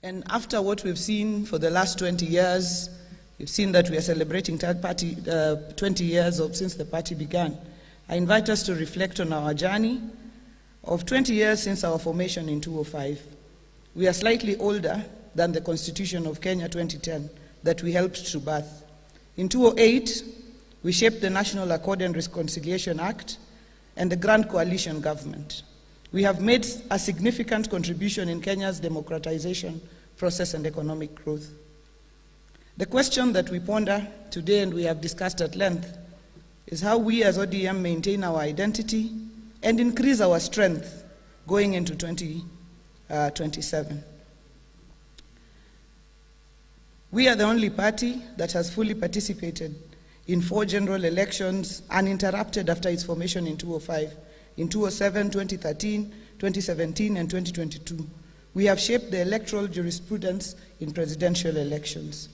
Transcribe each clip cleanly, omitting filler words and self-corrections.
And after what we've seen for the last 20 years, you've seen that we are celebrating 20 years since the party began. I invite us to reflect on our journey of 20 years since our formation in 2005. We are slightly older than the Constitution of Kenya 2010 that we helped to birth. In 2008, we shaped the National Accord and Reconciliation Act and the Grand Coalition Government. We have made a significant contribution in Kenya's democratization process and economic growth. The question that we ponder today and we have discussed at length is how we as ODM maintain our identity and increase our strength going into 2027. We are the only party that has fully participated in 4 general elections uninterrupted after its formation in 2005, in 2007, 2013, 2017, and 2022. We have shaped the electoral jurisprudence in presidential elections.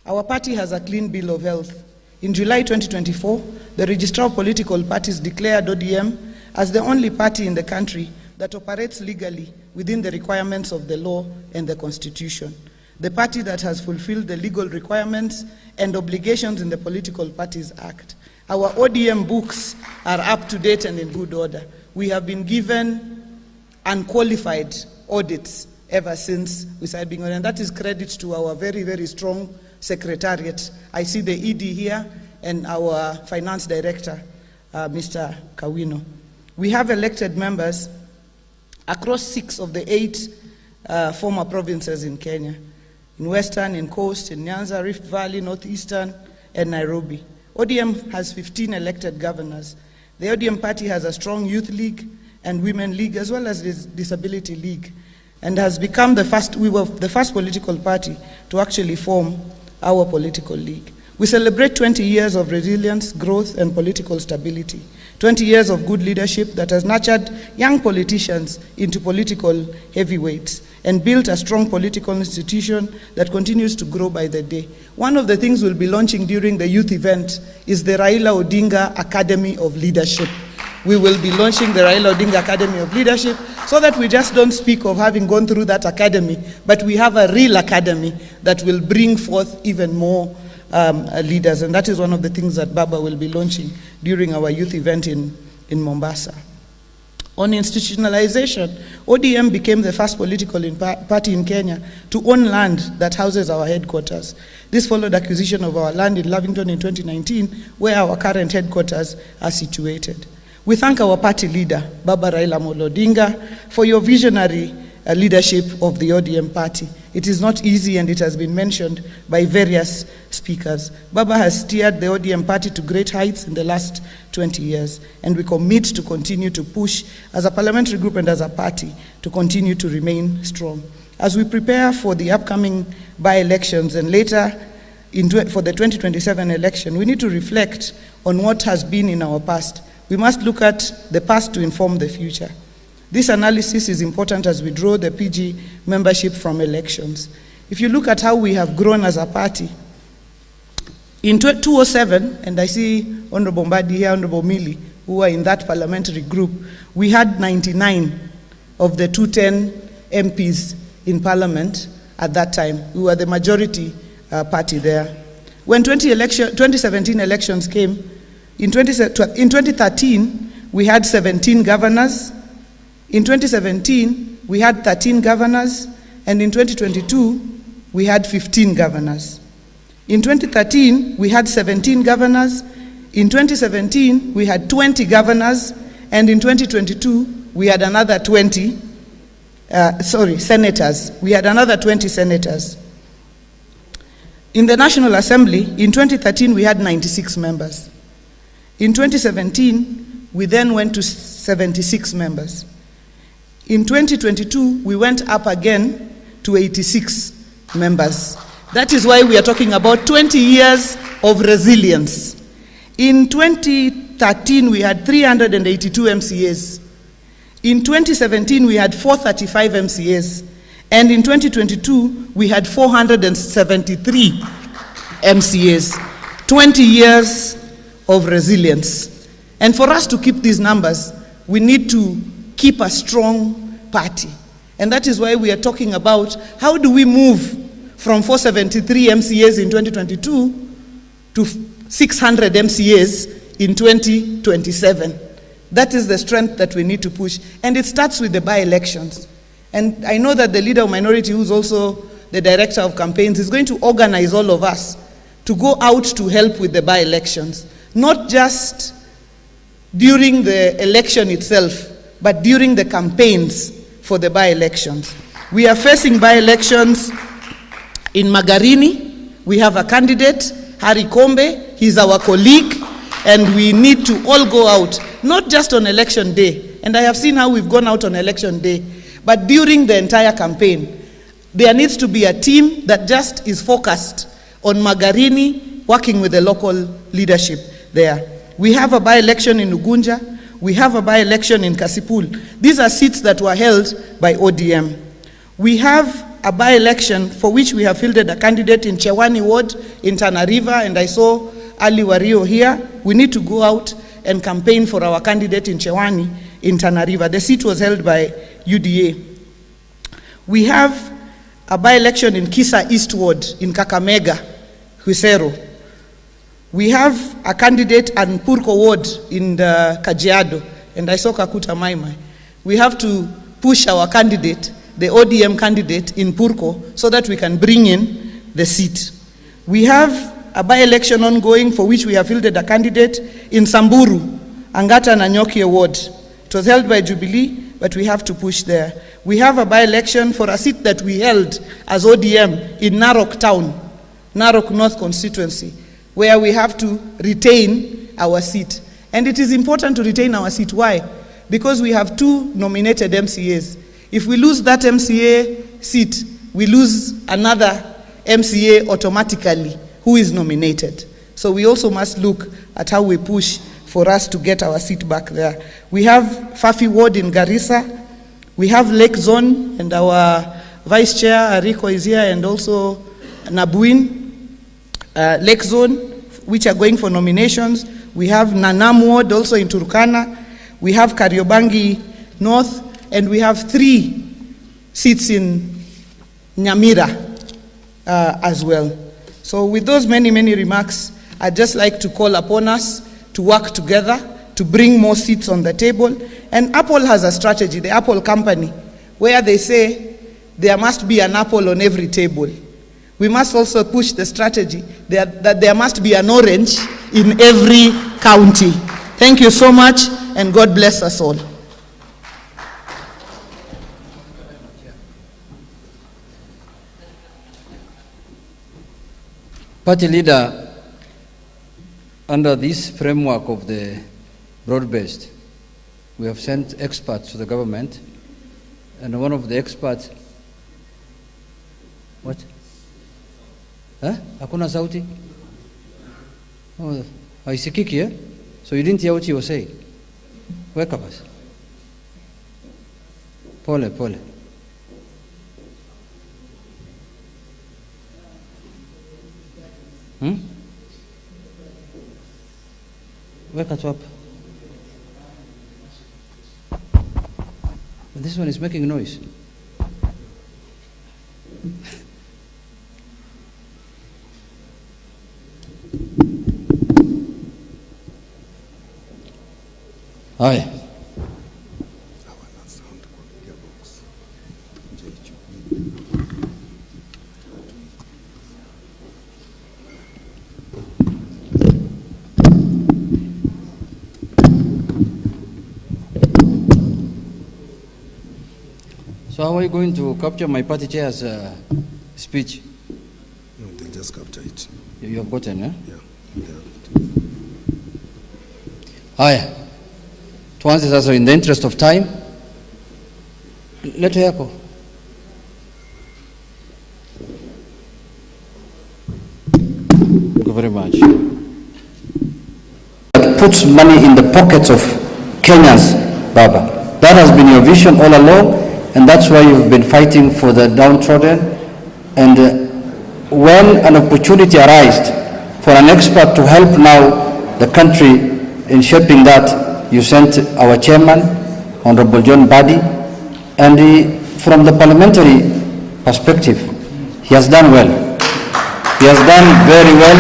Our party has a clean bill of health. In July 2024, the Registrar of Political Parties declared ODM as the only party in the country that operates legally within the requirements of the law and the Constitution. The party that has fulfilled the legal requirements and obligations in the Political Parties Act. Our ODM books are up to date and in good order. We have been given unqualified audits ever since we started being on, and that is credit to our very, very strong secretariat. I see the ED here and our finance director, Mr. Kawino. We have elected members across 6 of the 8 former provinces in Kenya. In Western, in Coast, in Nyanza, Rift Valley, Northeastern, and Nairobi. ODM has 15 elected governors. The ODM party has a strong youth league and women league, as well as this disability league, and has become we were the first political party to actually form our political league. We celebrate 20 years of resilience, growth, and political stability. 20 years of good leadership that has nurtured young politicians into political heavyweights and built a strong political institution that continues to grow by the day. One of the things we'll be launching during the youth event is the Raila Odinga Academy of Leadership. We will be launching the Raila Odinga Academy of Leadership so that we just don't speak of having gone through that academy, but we have a real academy that will bring forth even more leaders, and that is one of the things that Baba will be launching during our youth event in Mombasa. On institutionalization, ODM became the first political party in Kenya to own land that houses our headquarters. This followed acquisition of our land in Lavington in 2019, where our current headquarters are situated. We thank our party leader, Baba Raila Odinga, for your visionary leadership of the ODM party. It is not easy, and it has been mentioned by various speakers. Baba has steered the ODM party to great heights in the last 20 years, and we commit to continue to push as a parliamentary group and as a party to continue to remain strong. As we prepare for the upcoming by-elections and later for the 2027 election, we need to reflect on what has been in our past. We must look at the past to inform the future. This analysis is important as we draw the PG membership from elections. If you look at how we have grown as a party, in 2007, and I see Honorable Mbadi here, Honorable Mili, who are in that parliamentary group, we had 99 of the 210 MPs in parliament at that time. We were the majority party there. When 2017 elections came, in 2013, we had 17 governors. In 2017, we had 13 governors, and in 2022, we had 15 governors. In 2013, we had 17 governors. In 2017, we had 20 governors, and in 2022, we had another 20 senators. We had another 20 senators. In the National Assembly, in 2013, we had 96 members. In 2017, we then went to 76 members. In 2022, we went up again to 86 members. That is why we are talking about 20 years of resilience. In 2013, we had 382 MCAs. In 2017, we had 435 MCAs. And in 2022, we had 473 MCAs. 20 years of resilience. And for us to keep these numbers, we need to keep a strong party. And that is why we are talking about how do we move from 473 MCAs in 2022 to 600 MCAs in 2027. That is the strength that we need to push. And it starts with the by-elections. And I know that the leader of minority, who's also the director of campaigns, is going to organize all of us to go out to help with the by-elections. Not just during the election itself, but during the campaigns for the by-elections. We are facing by-elections in Magarini. We have a candidate, Harry Kombe. He's our colleague, and we need to all go out, not just on election day. And I have seen how we've gone out on election day, but during the entire campaign. There needs to be a team that just is focused on Magarini, working with the local leadership there. We have a by-election in Ugunja. We have a by-election in Kasipul. These are seats that were held by ODM. We have a by-election for which we have fielded a candidate in Chewani Ward in Tana River, and I saw Ali Wario here. We need to go out and campaign for our candidate in Chewani in Tana River. The seat was held by UDA. We have a by-election in Kisa East Ward in Kakamega, Huisero. We have a candidate in Purko Ward in the Kajiado, and I saw Kakuta Maimai. We have to push our candidate, the ODM candidate in Purko, so that we can bring in the seat. We have a by-election ongoing for which we have fielded a candidate in Samburu, Angata Nanyokie Ward. It was held by Jubilee, but we have to push there. We have a by-election for a seat that we held as ODM in Narok Town, Narok North constituency, where we have to retain our seat. And it is important to retain our seat. Why? Because we have 2 nominated MCAs. If we lose that MCA seat, we lose another MCA automatically who is nominated. So we also must look at how we push for us to get our seat back there. We have Fafi Ward in Garissa. We have Lake Zone, and our Vice Chair, Ariko, is here, and also Nabuin. Lake Zone, which are going for nominations. We have Nanam Ward, also in Turkana. We have Kariobangi North, and we have 3 seats in Nyamira as well. So with those many remarks, I'd just like to call upon us to work together to bring more seats on the table. And Apple has a strategy, the Apple company, where they say there must be an apple on every table. We must also push the strategy that there must be an orange in every county. Thank you so much, and God bless us all. Party leader, under this framework of the broad-based, we have sent experts to the government, and one of the experts, what? Huh? Hakuna sauti? Oh, haisikiki, eh? So you didn't hear what he was saying? Wake up us. Pole. Wake us up. This one is making noise. Hi. So how are you going to capture my party chair's speech? No, they'll just capture it. You have gotten, eh? Yeah. Haya, tuanze sasa. In the interest of time, leta yako. Thank you very much. That puts money in the pockets of Kenyans, Baba. That has been your vision all along, and that's why you've been fighting for the downtrodden. And when an opportunity arises for an expert to help now the country in shaping that, you sent our chairman, Honorable John Badi, and from the parliamentary perspective, he has done well. He has done very well.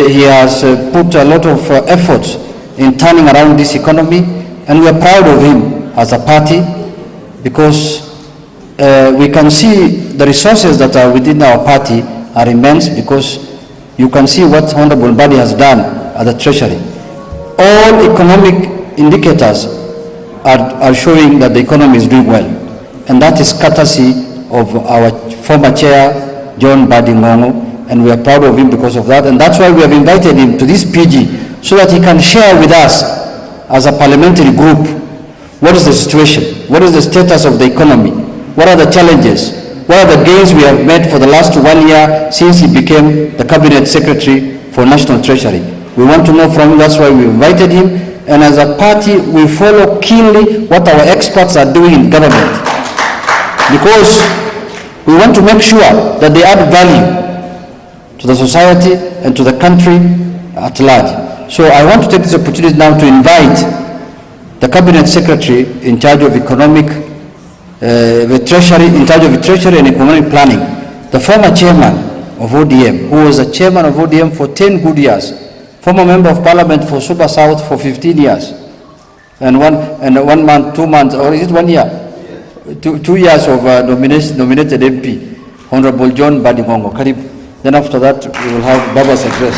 He has put a lot of effort in turning around this economy, and we are proud of him as a party, because we can see the resources that are within our party are immense, because you can see what Honorable Badi has done at the Treasury. All economic indicators are showing that the economy is doing well, and that is courtesy of our former chair, John Badi Ngongo, and we are proud of him because of that, and that's why we have invited him to this PG, so that he can share with us as a parliamentary group what is the situation, what is the status of the economy, what are the challenges, what are the gains we have made for the last 1 year since he became the Cabinet Secretary for National Treasury. We want to know from him, that's why we invited him, and as a party we follow keenly what our experts are doing in government, because we want to make sure that they add value to the society and to the country at large. So I want to take this opportunity now to invite the Cabinet Secretary in charge of economic, the Treasury, in charge of Treasury and economic planning, the former chairman of ODM, who was a chairman of ODM for 10 good years, former member of Parliament for Suba South for 15 years, and 1 month, 2 months, or is it 1 year? 2 years of nominated MP, Honorable John Badi Ngongo. Karibu. Then after that, we will have Baba's address.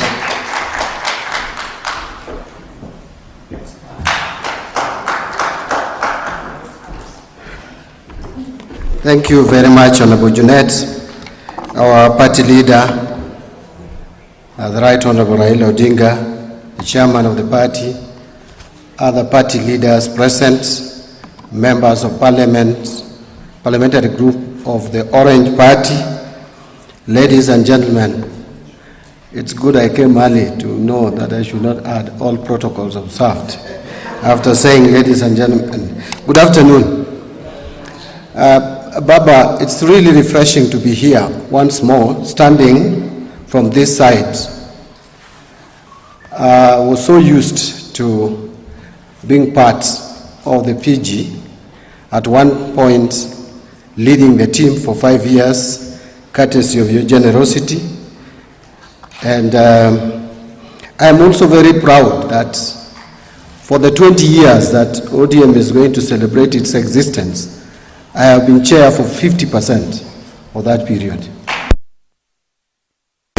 Thank you very much, Honorable Junet, our party leader, the Right Honorable Raila Odinga, the chairman of the party, other party leaders present, members of parliament, parliamentary group of the Orange Party, ladies and gentlemen. It's good I came early to know that I should not add all protocols observed. After saying ladies and gentlemen, good afternoon. Baba, it's really refreshing to be here once more, standing from this side. I was so used to being part of the PG, at one point leading the team for 5 years, courtesy of your generosity. And I'm also very proud that for the 20 years that ODM is going to celebrate its existence, I have been chair for 50% of that period.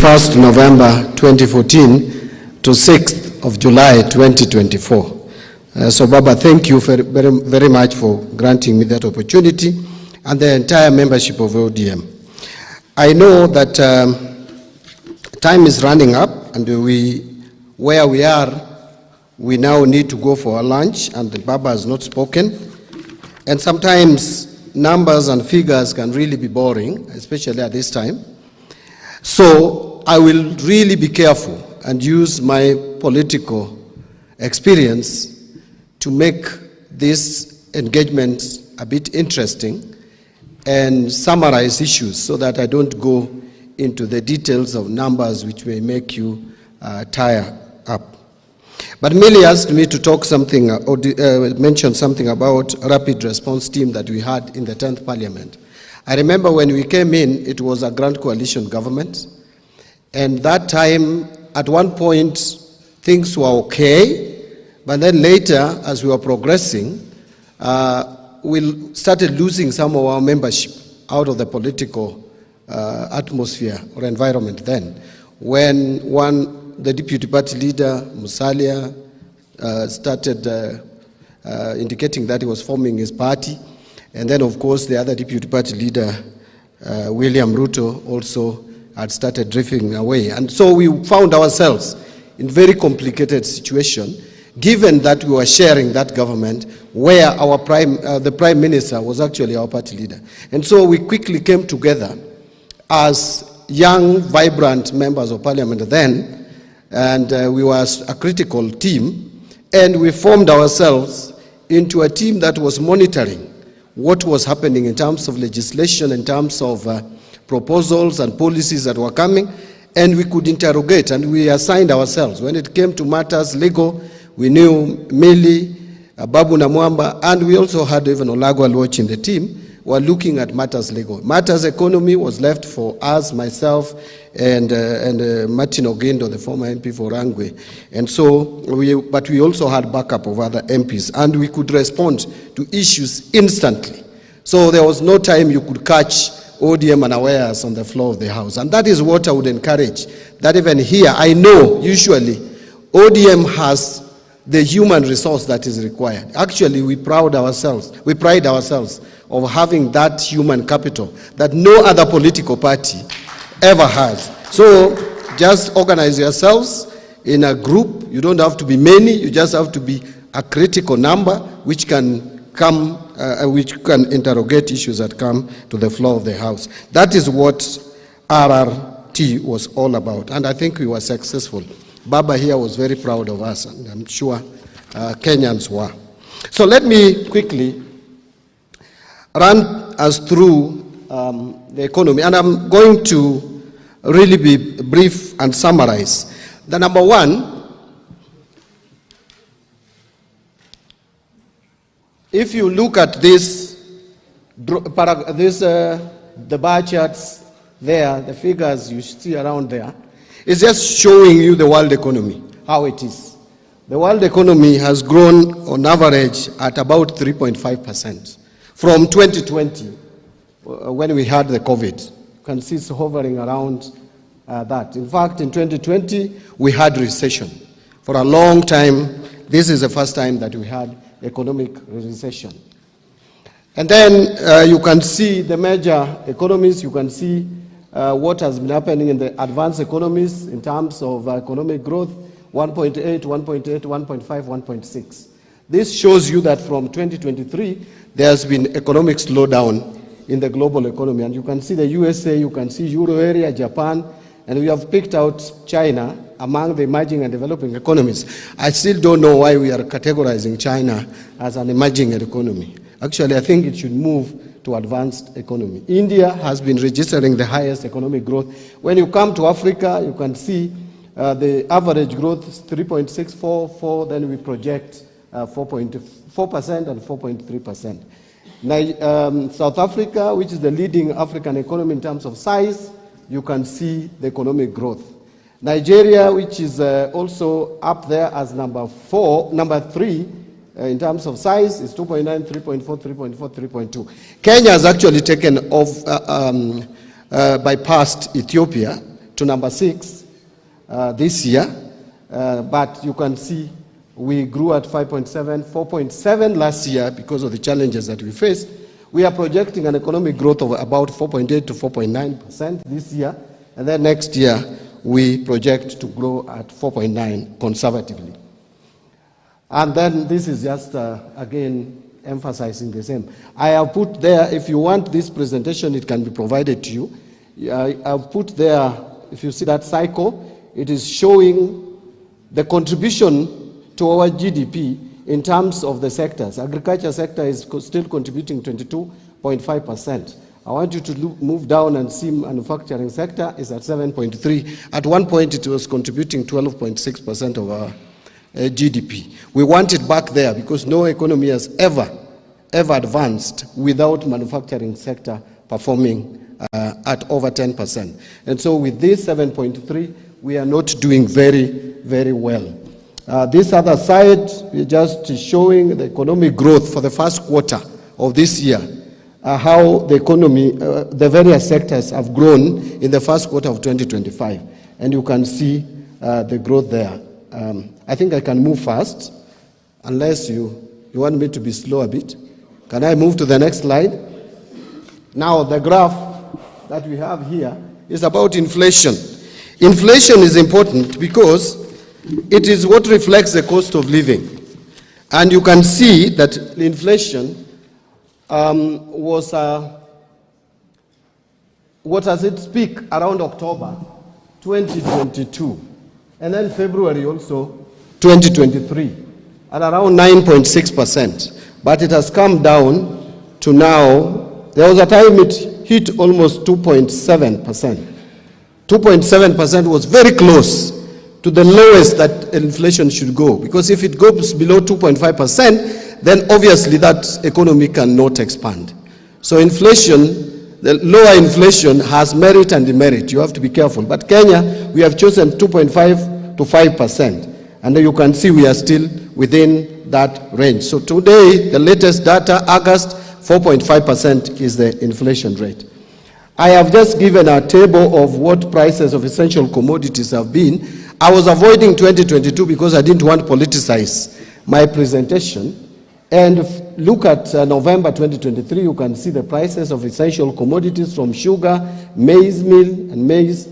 1st November 2014 to 6th of July 2024. So Baba, thank you very much for granting me that opportunity, and the entire membership of ODM. I know that time is running up, and where we are, we now need to go for a lunch, and the Baba has not spoken. And sometimes numbers and figures can really be boring, especially at this time. So I will really be careful and use my political experience to make this engagement a bit interesting and summarize issues so that I don't go into the details of numbers which may make you tire up. But Millie asked me to talk something, mention something about rapid response team that we had in the 10th Parliament. I remember when we came in, it was a grand coalition government, and that time, at one point, things were okay, but then later, as we were progressing, we started losing some of our membership out of the political atmosphere or environment then, when the deputy party leader, Musalia, started indicating that he was forming his party. And then, of course, the other deputy party leader, William Ruto, also had started drifting away. And so we found ourselves in very complicated situation, given that we were sharing that government where our the prime minister was actually our party leader. And so we quickly came together as young, vibrant members of parliament then, and we were a critical team, and we formed ourselves into a team that was monitoring what was happening in terms of legislation, in terms of proposals and policies that were coming, and we could interrogate, and we assigned ourselves. When it came to matters legal, we knew Millie, Babu Namwamba, and we also had even Olagwa Luoch in the team, were looking at matters legal. Matters economy was left for us, myself, and Martin Ogendo, the former MP for Rangwe. And so, but we also had backup of other MPs, and we could respond to issues instantly. So there was no time you could catch ODM unawares on the floor of the House. And that is what I would encourage, that even here, I know usually ODM has the human resource that is required. Actually, we pride ourselves of having that human capital that no other political party ever has. So just organize yourselves in a group. You don't have to be many. You just have to be a critical number which can come, which can interrogate issues that come to the floor of the House. That is what RRT was all about, and I think we were successful. Baba here was very proud of us, and I'm sure Kenyans were. So let me quickly run us through the economy, and I'm going to really be brief and summarize. The number one, if you look at this, the bar charts there, the figures you see around there, it's just showing you the world economy, how it is. The world economy has grown on average at about 3.5% from 2020, when we had the COVID. You can see it's hovering around that. In fact, in 2020, we had recession. For a long time, this is the first time that we had economic recession. And then you can see the major economies. You can see what has been happening in the advanced economies in terms of economic growth, 1.8, 1.8, 1.5, 1.6. This shows you that from 2023, there has been economic slowdown in the global economy. And you can see the USA, you can see Euro area, Japan, and we have picked out China among the emerging and developing economies. I still don't know why we are categorizing China as an emerging economy. Actually, I think it should move to advanced economy. India has been registering the highest economic growth. When you come to Africa, you can see the average growth is 3.644, then we project 4.4% and 4.3%. South Africa, which is the leading African economy in terms of size, you can see the economic growth. Nigeria, which is also up there as number 3, in terms of size, is 2.9, 3.4, 3.4, 3.2. Kenya has actually taken off, bypassed Ethiopia to number 6 this year, but you can see we grew at 5.7, 4.7 last year because of the challenges that we faced. We are projecting an economic growth of about 4.8 to 4.9% this year, and then next year we project to grow at 4.9 conservatively. And then this is just, again, emphasizing the same. I have put there, if you want this presentation, it can be provided to you. I've put there, if you see that cycle, it is showing the contribution to our GDP in terms of the sectors. Agriculture sector is still contributing 22.5%. I want you to move down and see manufacturing sector is at 7.3. At one point, it was contributing 12.6% of our GDP. We want it back there because no economy has ever advanced without manufacturing sector performing at over 10%. And so with this 7.3, we are not doing very, very well. This other side, we're just showing the economic growth for the first quarter of this year, how the economy, the various sectors have grown in the first quarter of 2025. And you can see the growth there. I think I can move fast, unless you want me to be slow a bit. Can I move to the next slide? Now, the graph that we have here is about inflation. Inflation is important because it is what reflects the cost of living. And you can see that inflation was at its peak around October 2022. And then February also 2023 at around 9.6%. But it has come down to now, there was a time it hit almost 2.7%. 2.7% was very close to the lowest that inflation should go. Because if it goes below 2.5%, then obviously that economy cannot expand. So inflation, the lower inflation has merit and demerit. You have to be careful. But Kenya, we have chosen 2.5 to 5%. And you can see we are still within that range. So today, the latest data, August, 4.5% is the inflation rate. I have just given a table of what prices of essential commodities have been. I was avoiding 2022 because I didn't want to politicize my presentation. And look at November 2023, you can see the prices of essential commodities from sugar, maize meal, and maize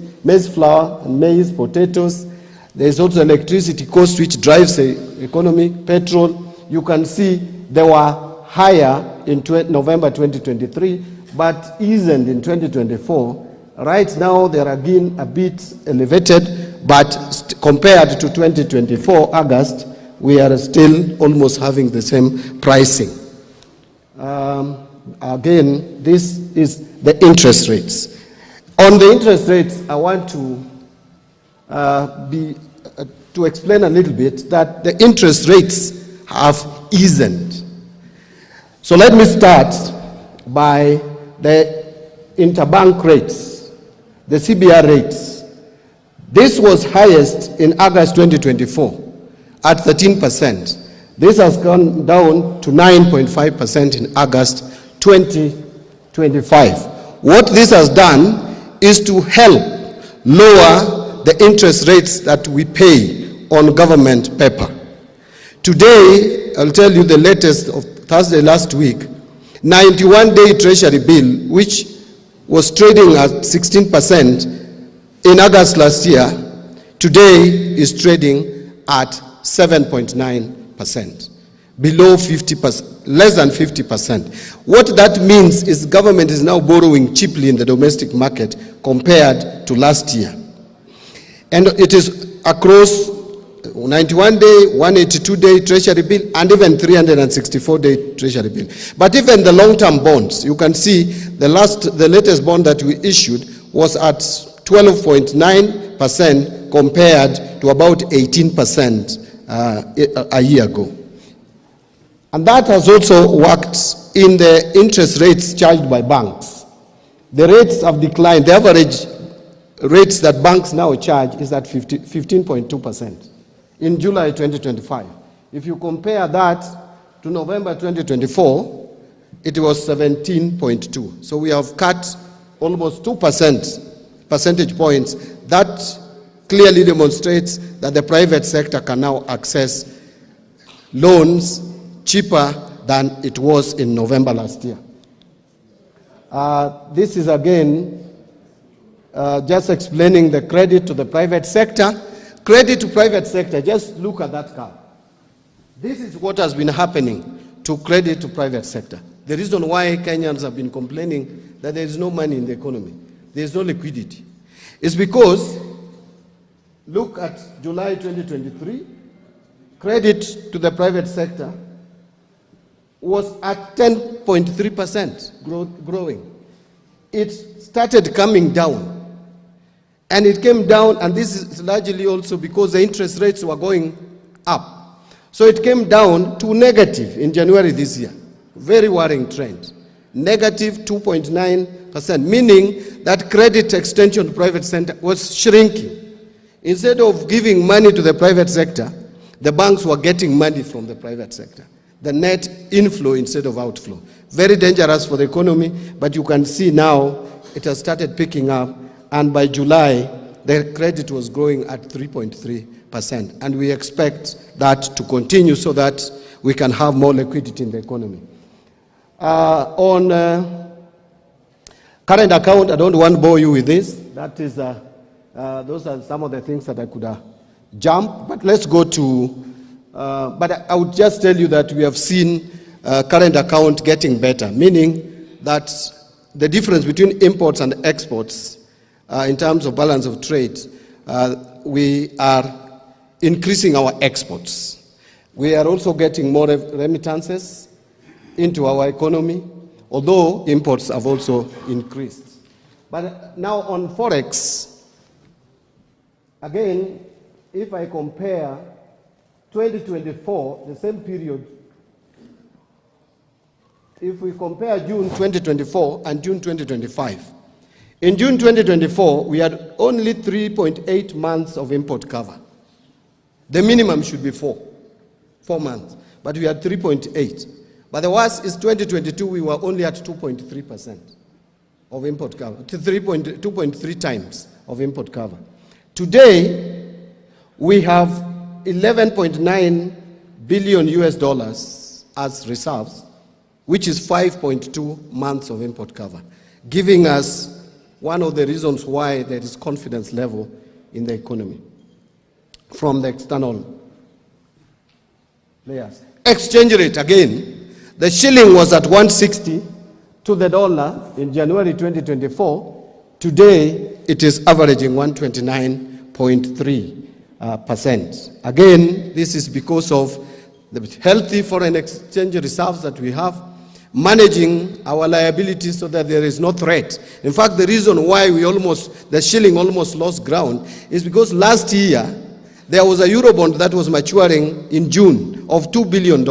flour, and maize, potatoes. There is also electricity cost, which drives the economy, petrol. You can see they were higher in November 2023, but eased in 2024. Right now, they are again a bit elevated, but compared to 2024, August, we are still almost having the same pricing. Again, this is the interest rates. On the interest rates, I want to explain a little bit that the interest rates have eased. So let me start by the interbank rates, the CBR rates. This was highest in August 2024 at 13%. This has gone down to 9.5% in August 2025. What this has done is to help lower the interest rates that we pay on government paper. Today, I'll tell you the latest of Thursday last week, 91-day treasury bill, which was trading at 16% in August last year, today is trading at 7.9%, below 50%, less than 50%. What that means is government is now borrowing cheaply in the domestic market compared to last year. And it is across 91-day, 182-day treasury bill, and even 364-day treasury bill. But even the long-term bonds, you can see the latest bond that we issued was at 12.9% compared to about 18% a year ago. And that has also worked in the interest rates charged by banks. The rates have declined. The average rates that banks now charge is at 15.2% in July 2025. If you compare that to November 2024, it was 17.2. So we have cut almost 2 percentage points. That clearly demonstrates that the private sector can now access loans cheaper than it was in November last year. This is again just explaining the credit to the private sector. Credit to private sector, just look at that curve. This is what has been happening to credit to private sector. The reason why Kenyans have been complaining that there is no money in the economy, there is no liquidity, is because look at July 2023, credit to the private sector was at 10.3% growing. It started coming down. And it came down, and this is largely also because the interest rates were going up. So it came down to negative in January this year. Very worrying trend. Negative 2.9%, meaning that credit extension to private sector was shrinking. Instead of giving money to the private sector, the banks were getting money from the private sector. The net inflow instead of outflow. Very dangerous for the economy, but you can see now it has started picking up. And by July, the credit was growing at 3.3%. And we expect that to continue so that we can have more liquidity in the economy. On current account, I don't want to bore you with this. That is, those are some of the things that I could jump. But let's go to, but I would just tell you that we have seen current account getting better, meaning that the difference between imports and exports in terms of balance of trade, we are increasing our exports. We are also getting more remittances into our economy, although imports have also increased. But now on Forex, again, if I compare 2024, the same period, if we compare June 2024 and June 2025, in June 2024, we had only 3.8 months of import cover. The minimum should be 4 months, but we had 3.8. But the worst is 2022, we were only at 2.3% of import cover, 2.3 times of import cover. Today, we have 11.9 billion US dollars as reserves, which is 5.2 months of import cover, giving us one of the reasons why there is confidence level in the economy from the external players. Exchange rate, again, the shilling was at 160 to the dollar in January 2024. Today, it is averaging 129.3%. Again, this is because of the healthy foreign exchange reserves that we have, managing our liabilities so that there is no threat. In fact, the reason why the shilling almost lost ground is because last year there was a Eurobond that was maturing in June of $2 billion,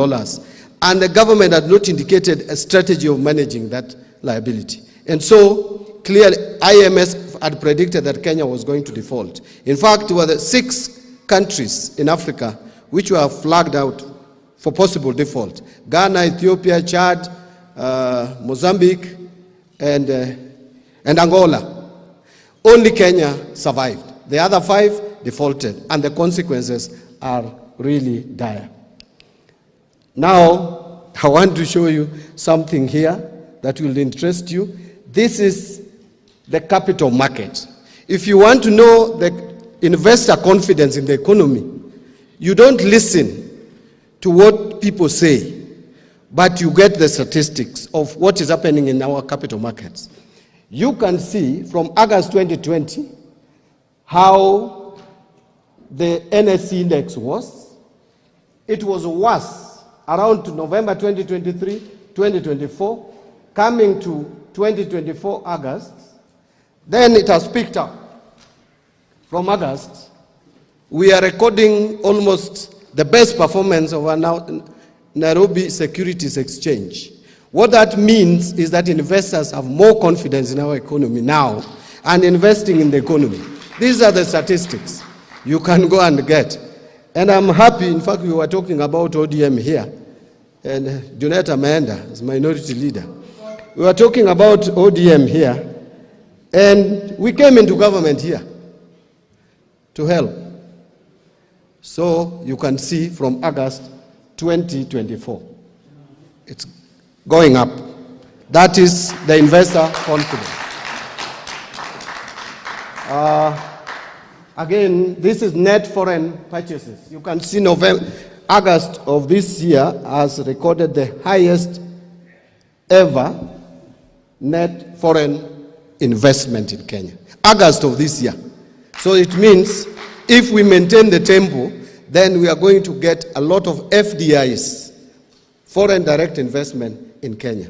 and the government had not indicated a strategy of managing that liability. And so, clearly, IMF had predicted that Kenya was going to default. In fact, there were the 6 countries in Africa which were flagged out for possible default: Ghana, Ethiopia, Chad, Mozambique, and Angola. Only Kenya survived. The other 5 defaulted, and the consequences are really dire. Now, I want to show you something here that will interest you. This is the capital market. If you want to know the investor confidence in the economy, you don't listen to what people say, but you get the statistics of what is happening in our capital markets. You can see from August 2020 how the NSE index was. It was worse around November 2023, 2024, coming to 2024 August. Then it has picked up. From August, we are recording almost the best performance of our Nairobi Securities Exchange. What that means is that investors have more confidence in our economy now and investing in the economy. These are the statistics you can go and get. And I'm happy, in fact, we were talking about ODM here, and Junet Amanda is minority leader. We were talking about ODM here, and we came into government here to help. So you can see from August 2024, it's going up. That is the investor confidence. Again, this is net foreign purchases. You can see August of this year has recorded the highest ever net foreign investment in Kenya. August of this year. So it means if we maintain the tempo, then we are going to get a lot of FDIs, foreign direct investment in Kenya.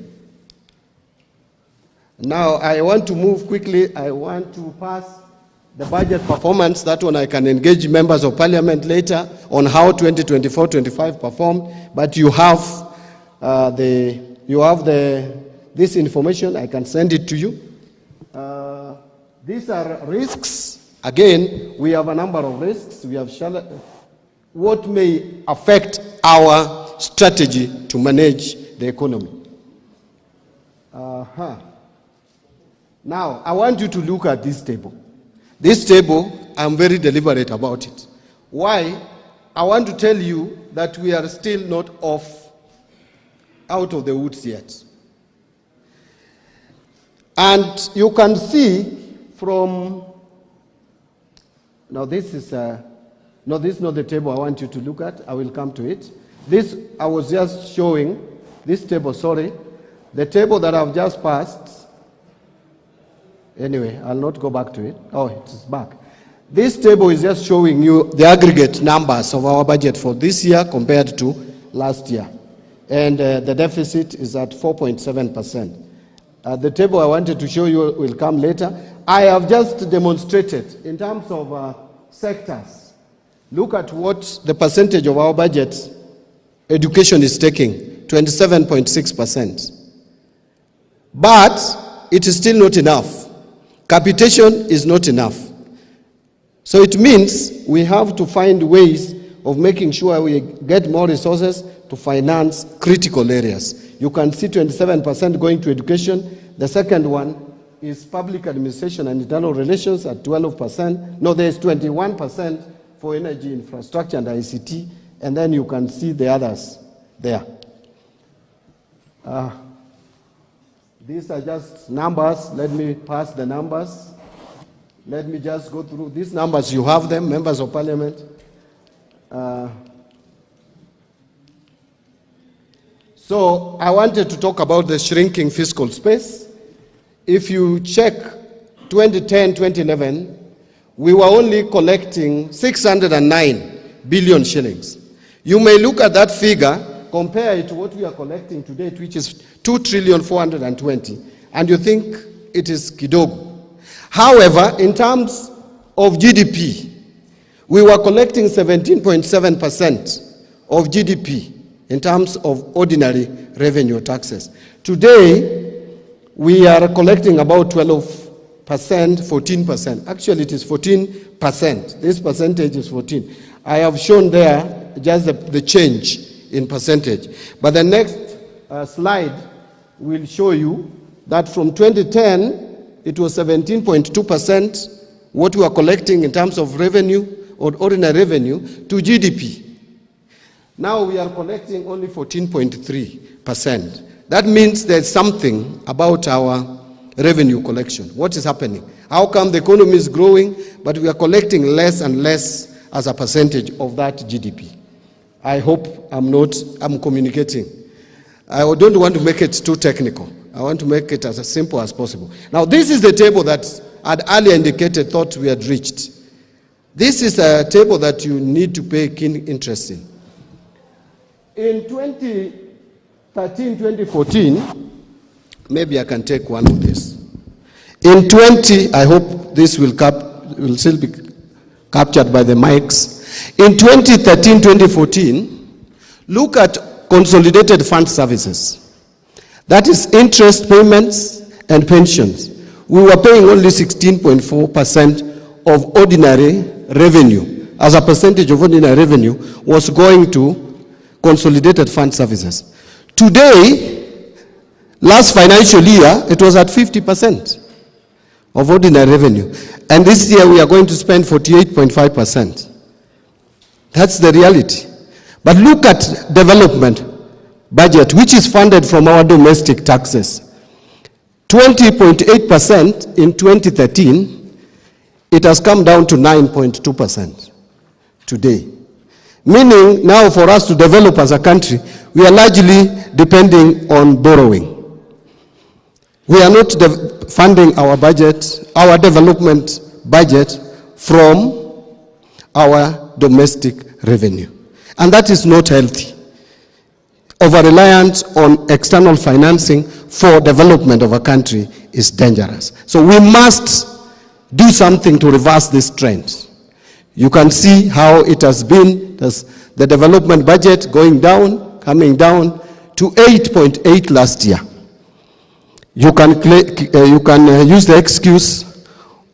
Now, I want to move quickly. I want to pass the budget performance. That one I can engage members of parliament later on how 2024-25 performed. But you have this information. I can send it to you. These are risks. Again, we have a number of risks. We have what may affect our strategy to manage the economy. Now, I want you to look at this table. This table, I'm very deliberate about it. Why? I want to tell you that we are still not out of the woods yet. And you can see from, now this is no, this is not the table I want you to look at. I will come to it. This, I was just showing, this table, sorry, the table that I've just passed. Anyway, I'll not go back to it. Oh, it is back. This table is just showing you the aggregate numbers of our budget for this year compared to last year. And the deficit is at 4.7%. The table I wanted to show you will come later. I have just demonstrated in terms of sectors. Look at what the percentage of our budget education is taking, 27.6%. But it is still not enough. Capitation is not enough. So it means we have to find ways of making sure we get more resources to finance critical areas. You can see 27% going to education. The second one is public administration and internal relations at 12%. No, there's 21% for energy infrastructure and ICT, and then you can see the others there. These are just numbers. Let me pass the numbers. Let me just go through these numbers. You have them, members of parliament. So I wanted to talk about the shrinking fiscal space. If you check 2010-2011, we were only collecting 609 billion shillings. You may look at that figure, compare it to what we are collecting today, which is 2,420,000,000, and you think it is kidogo. However, in terms of GDP, we were collecting 17.7% of GDP in terms of ordinary revenue taxes. Today, we are collecting about 12%, 14%. Actually, it is 14%. This percentage is 14. I have shown there just the change in percentage. But the next slide will show you that from 2010, it was 17.2% what we are collecting in terms of revenue or ordinary revenue to GDP. Now we are collecting only 14.3%. That means there's something about our revenue collection. What is happening? How come the economy is growing, but we are collecting less and less as a percentage of that GDP? I hope I'm communicating. I don't want to make it too technical. I want to make it as simple as possible. Now, this is the table that I'd earlier indicated thought we had reached. This is a table that you need to pay keen interest in. In 2013-2014, maybe I can take one of this. I hope this will still be captured by the mics. In 2013-2014, look at consolidated fund services. That is interest payments and pensions. We were paying only 16.4% of ordinary revenue. As a percentage of ordinary revenue was going to consolidated fund services. Today, last financial year, it was at 50% of ordinary revenue. And this year, we are going to spend 48.5%. That's the reality. But look at development budget, which is funded from our domestic taxes. 20.8% in 2013, it has come down to 9.2% today. Meaning now for us to develop as a country, we are largely depending on borrowing. We are not funding our budget, our development budget from our domestic revenue. And that is not healthy. Over-reliance on external financing for development of a country is dangerous. So we must do something to reverse this trend. You can see how it has been, the development budget going down, coming down to 8.8 last year. You can use the excuse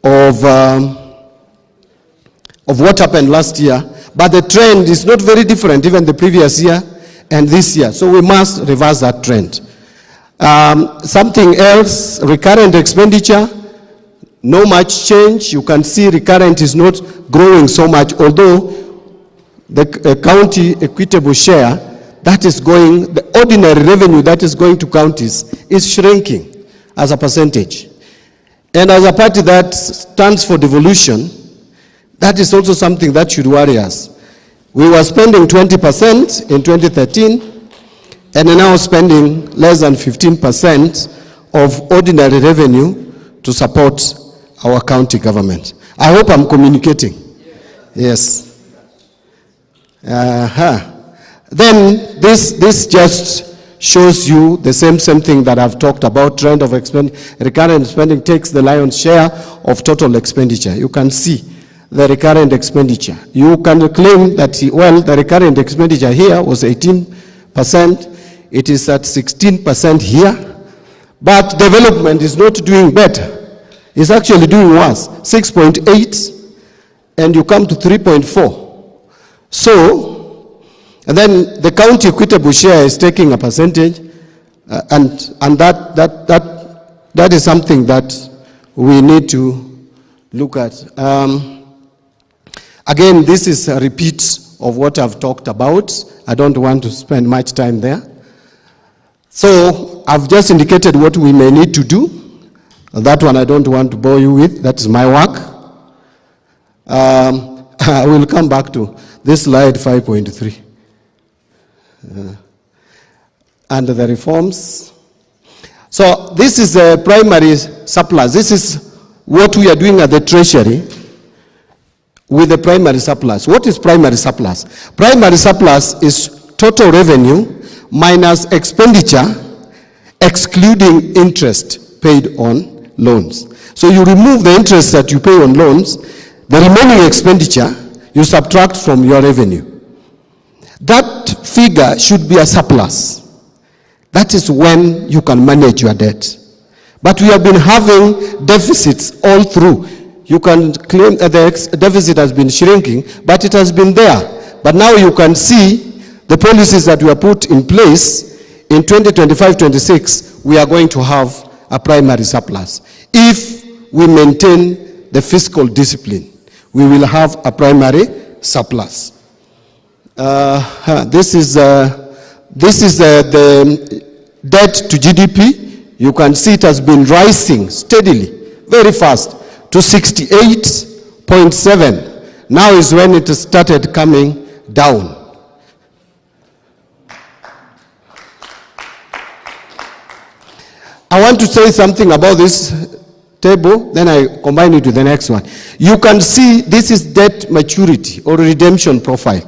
of what happened last year, but the trend is not very different, even the previous year and this year. So we must reverse that trend. Something else, recurrent expenditure, no much change. You can see recurrent is not growing so much, although the county equitable share, that is going, the ordinary revenue that is going to counties is shrinking as a percentage. And as a party that stands for devolution, that is also something that should worry us. We were spending 20% in 2013, and are now spending less than 15% of ordinary revenue to support our county government. I hope I'm communicating. Yes. Then this just shows you the same thing that I've talked about. Trend of recurrent spending takes the lion's share of total expenditure. You can see the recurrent expenditure. You can claim that, well, the recurrent expenditure here was 18%. It is at 16% here. But development is not doing better. It's actually doing worse, 6.8, and you come to 3.4. So, and then the county equitable share is taking a percentage, and that is something that we need to look at. Again, this is a repeat of what I've talked about. I don't want to spend much time there. So I've just indicated what we may need to do. That one I don't want to bore you with. That is my work. I will come back to this slide 5.3. And the reforms. So this is a primary surplus. This is what we are doing at the Treasury with the primary surplus. What is primary surplus? Primary surplus is total revenue minus expenditure, excluding interest paid on loans. So you remove the interest that you pay on loans, the remaining expenditure you subtract from your revenue. That figure should be a surplus. That is when you can manage your debt. But we have been having deficits all through. You can claim that the deficit has been shrinking, but it has been there. But now you can see the policies that were put in place in 2025-26, we are going to have a primary surplus. If we maintain the fiscal discipline, we will have a primary surplus. This is the debt to GDP. You can see it has been rising steadily, very fast, to 68.7. Now is when it started coming down. I want to say something about this table, then I combine it with the next one. You can see this is debt maturity or redemption profile.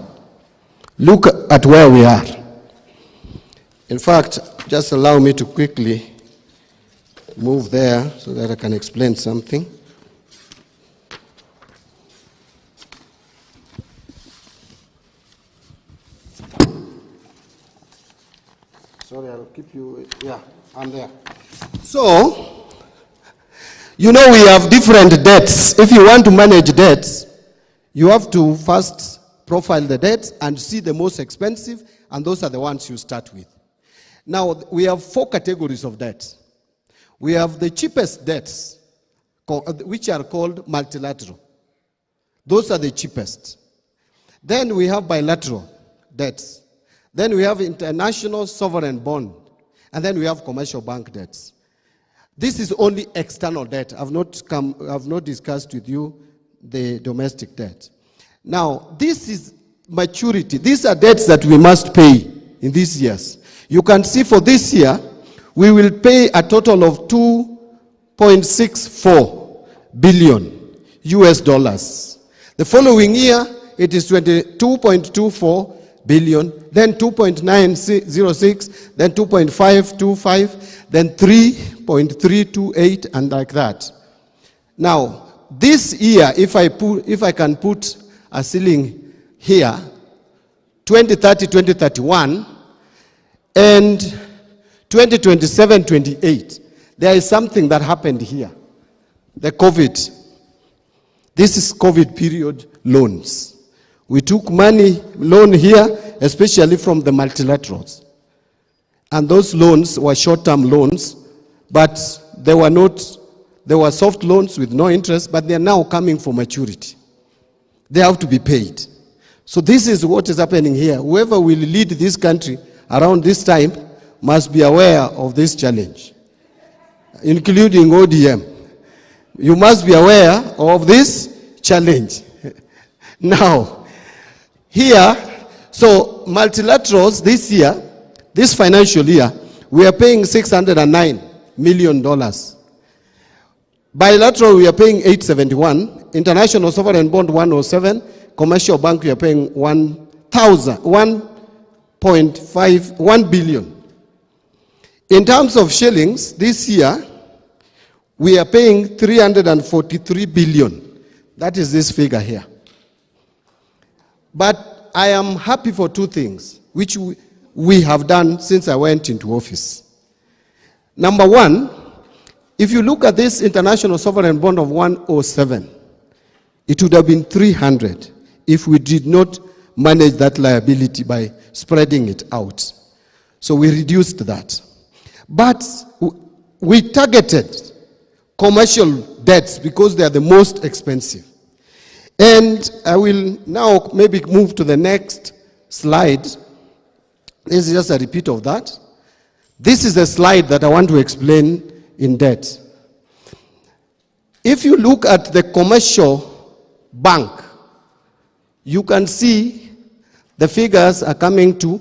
Look at where we are. In fact, just allow me to quickly move there so that I can explain something. Sorry, I'll keep you, yeah, I'm there. So, you know we have different debts. If you want to manage debts, you have to first profile the debts and see the most expensive, and those are the ones you start with. Now, we have 4 categories of debt. We have the cheapest debts, which are called multilateral. Those are the cheapest. Then we have bilateral debts. Then we have international sovereign bond. And then we have commercial bank debts. This is only external debt. I've not discussed with you the domestic debt. Now, this is maturity. These are debts that we must pay in these years. You can see for this year, we will pay a total of 2.64 billion US dollars. The following year, it is 22.24 billion, then 2.906, then 2.525, then 3.328, and like that. Now, this year, if I can put a ceiling here, 2030, 2031, and 2027, 28, there is something that happened here. The COVID. This is COVID period loans. We took loan here, especially from the multilaterals. And those loans were short-term loans, but they were soft loans with no interest, but they are now coming for maturity. They have to be paid. So this is what is happening here. Whoever will lead this country around this time must be aware of this challenge, including ODM. You must be aware of this challenge. Now, here, so multilaterals this year, this financial year, we are paying $609 million. Bilateral, we are paying 871. International sovereign bond, 107. Commercial bank, we are paying 1 billion. In terms of shillings, this year, we are paying 343 billion. That is this figure here. But I am happy for 2 things, which we have done since I went into office. Number one, if you look at this international sovereign bond of 107, it would have been 300 if we did not manage that liability by spreading it out. So we reduced that. But we targeted commercial debts because they are the most expensive. And I will now maybe move to the next slide. This is just a repeat of that. This is a slide that I want to explain in depth. If you look at the commercial bank, you can see the figures are coming to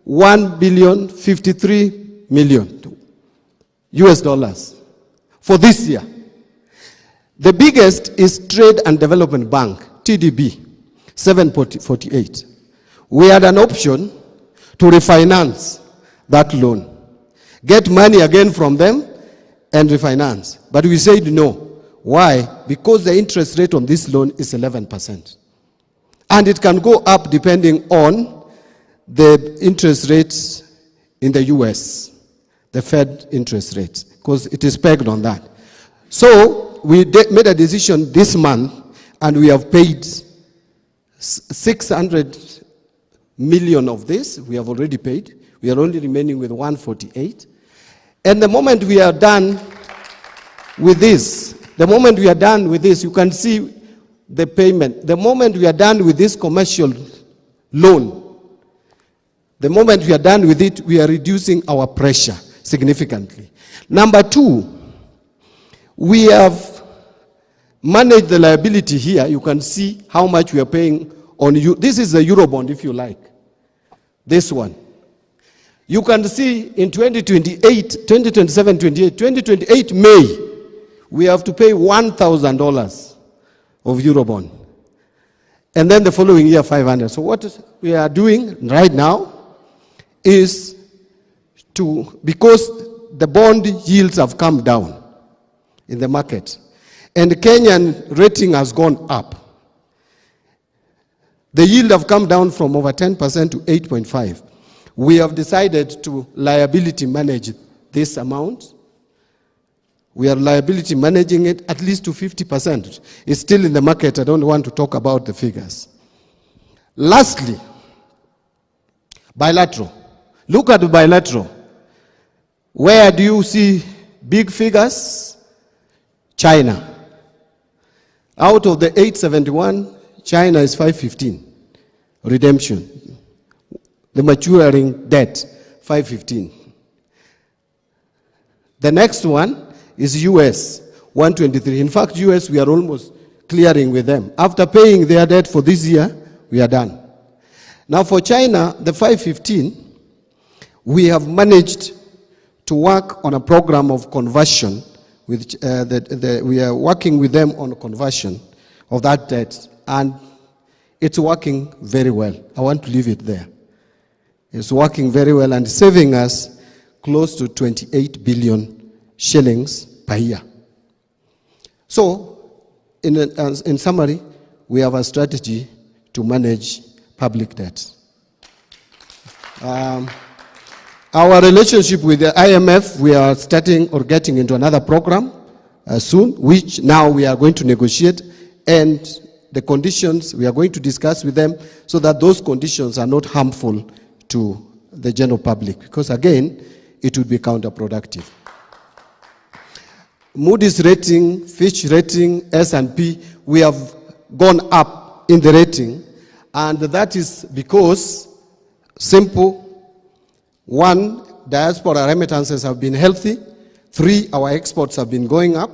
$1,053,000,000 US dollars for this year. The biggest is Trade and Development Bank, TDB, 748. We had an option to refinance that loan, get money again from them and refinance. But we said no. Why? Because the interest rate on this loan is 11%. And it can go up depending on the interest rates in the US, the Fed interest rates, because it is pegged on that. So we made a decision this month, and we have paid 600 million of this. We have already paid. We are only remaining with 148. And the moment we are done with this, you can see the payment. The moment we are done with this commercial loan, the moment we are done with it, we are reducing our pressure significantly. Number two, we have managed the liability here. You can see how much we are paying on you. This is the Eurobond, if you like. This one. You can see in 2028 May, we have to pay $1,000 of Eurobond. And then the following year, 500. So what we are doing right now is because the bond yields have come down in the market, and the Kenyan rating has gone up. The yield have come down from over 10% to 8.5. We have decided to liability manage this amount. We are liability managing it at least to 50%. It's still in the market. I don't want to talk about the figures. Lastly, bilateral. Look at the bilateral. Where do you see big figures? China. Out of the 871, China is 515. Redemption. The maturing debt, 515. The next one is US, 123. In fact, US, we are almost clearing with them. After paying their debt for this year, we are done. Now for China, the 515, we have managed to work on a program of conversion. We are working with them on conversion of that debt, and it's working very well. I want to leave it there. It's working very well and saving us close to 28 billion shillings per year. So, in summary, we have a strategy to manage public debt. Our relationship with the IMF, we are starting or getting into another program soon, which now we are going to negotiate, and the conditions we are going to discuss with them so that those conditions are not harmful to the general public, because again, it would be counterproductive. Moody's rating, Fitch rating, S&P, we have gone up in the rating, and that is because, simple, 1, diaspora remittances have been healthy. 3, our exports have been going up.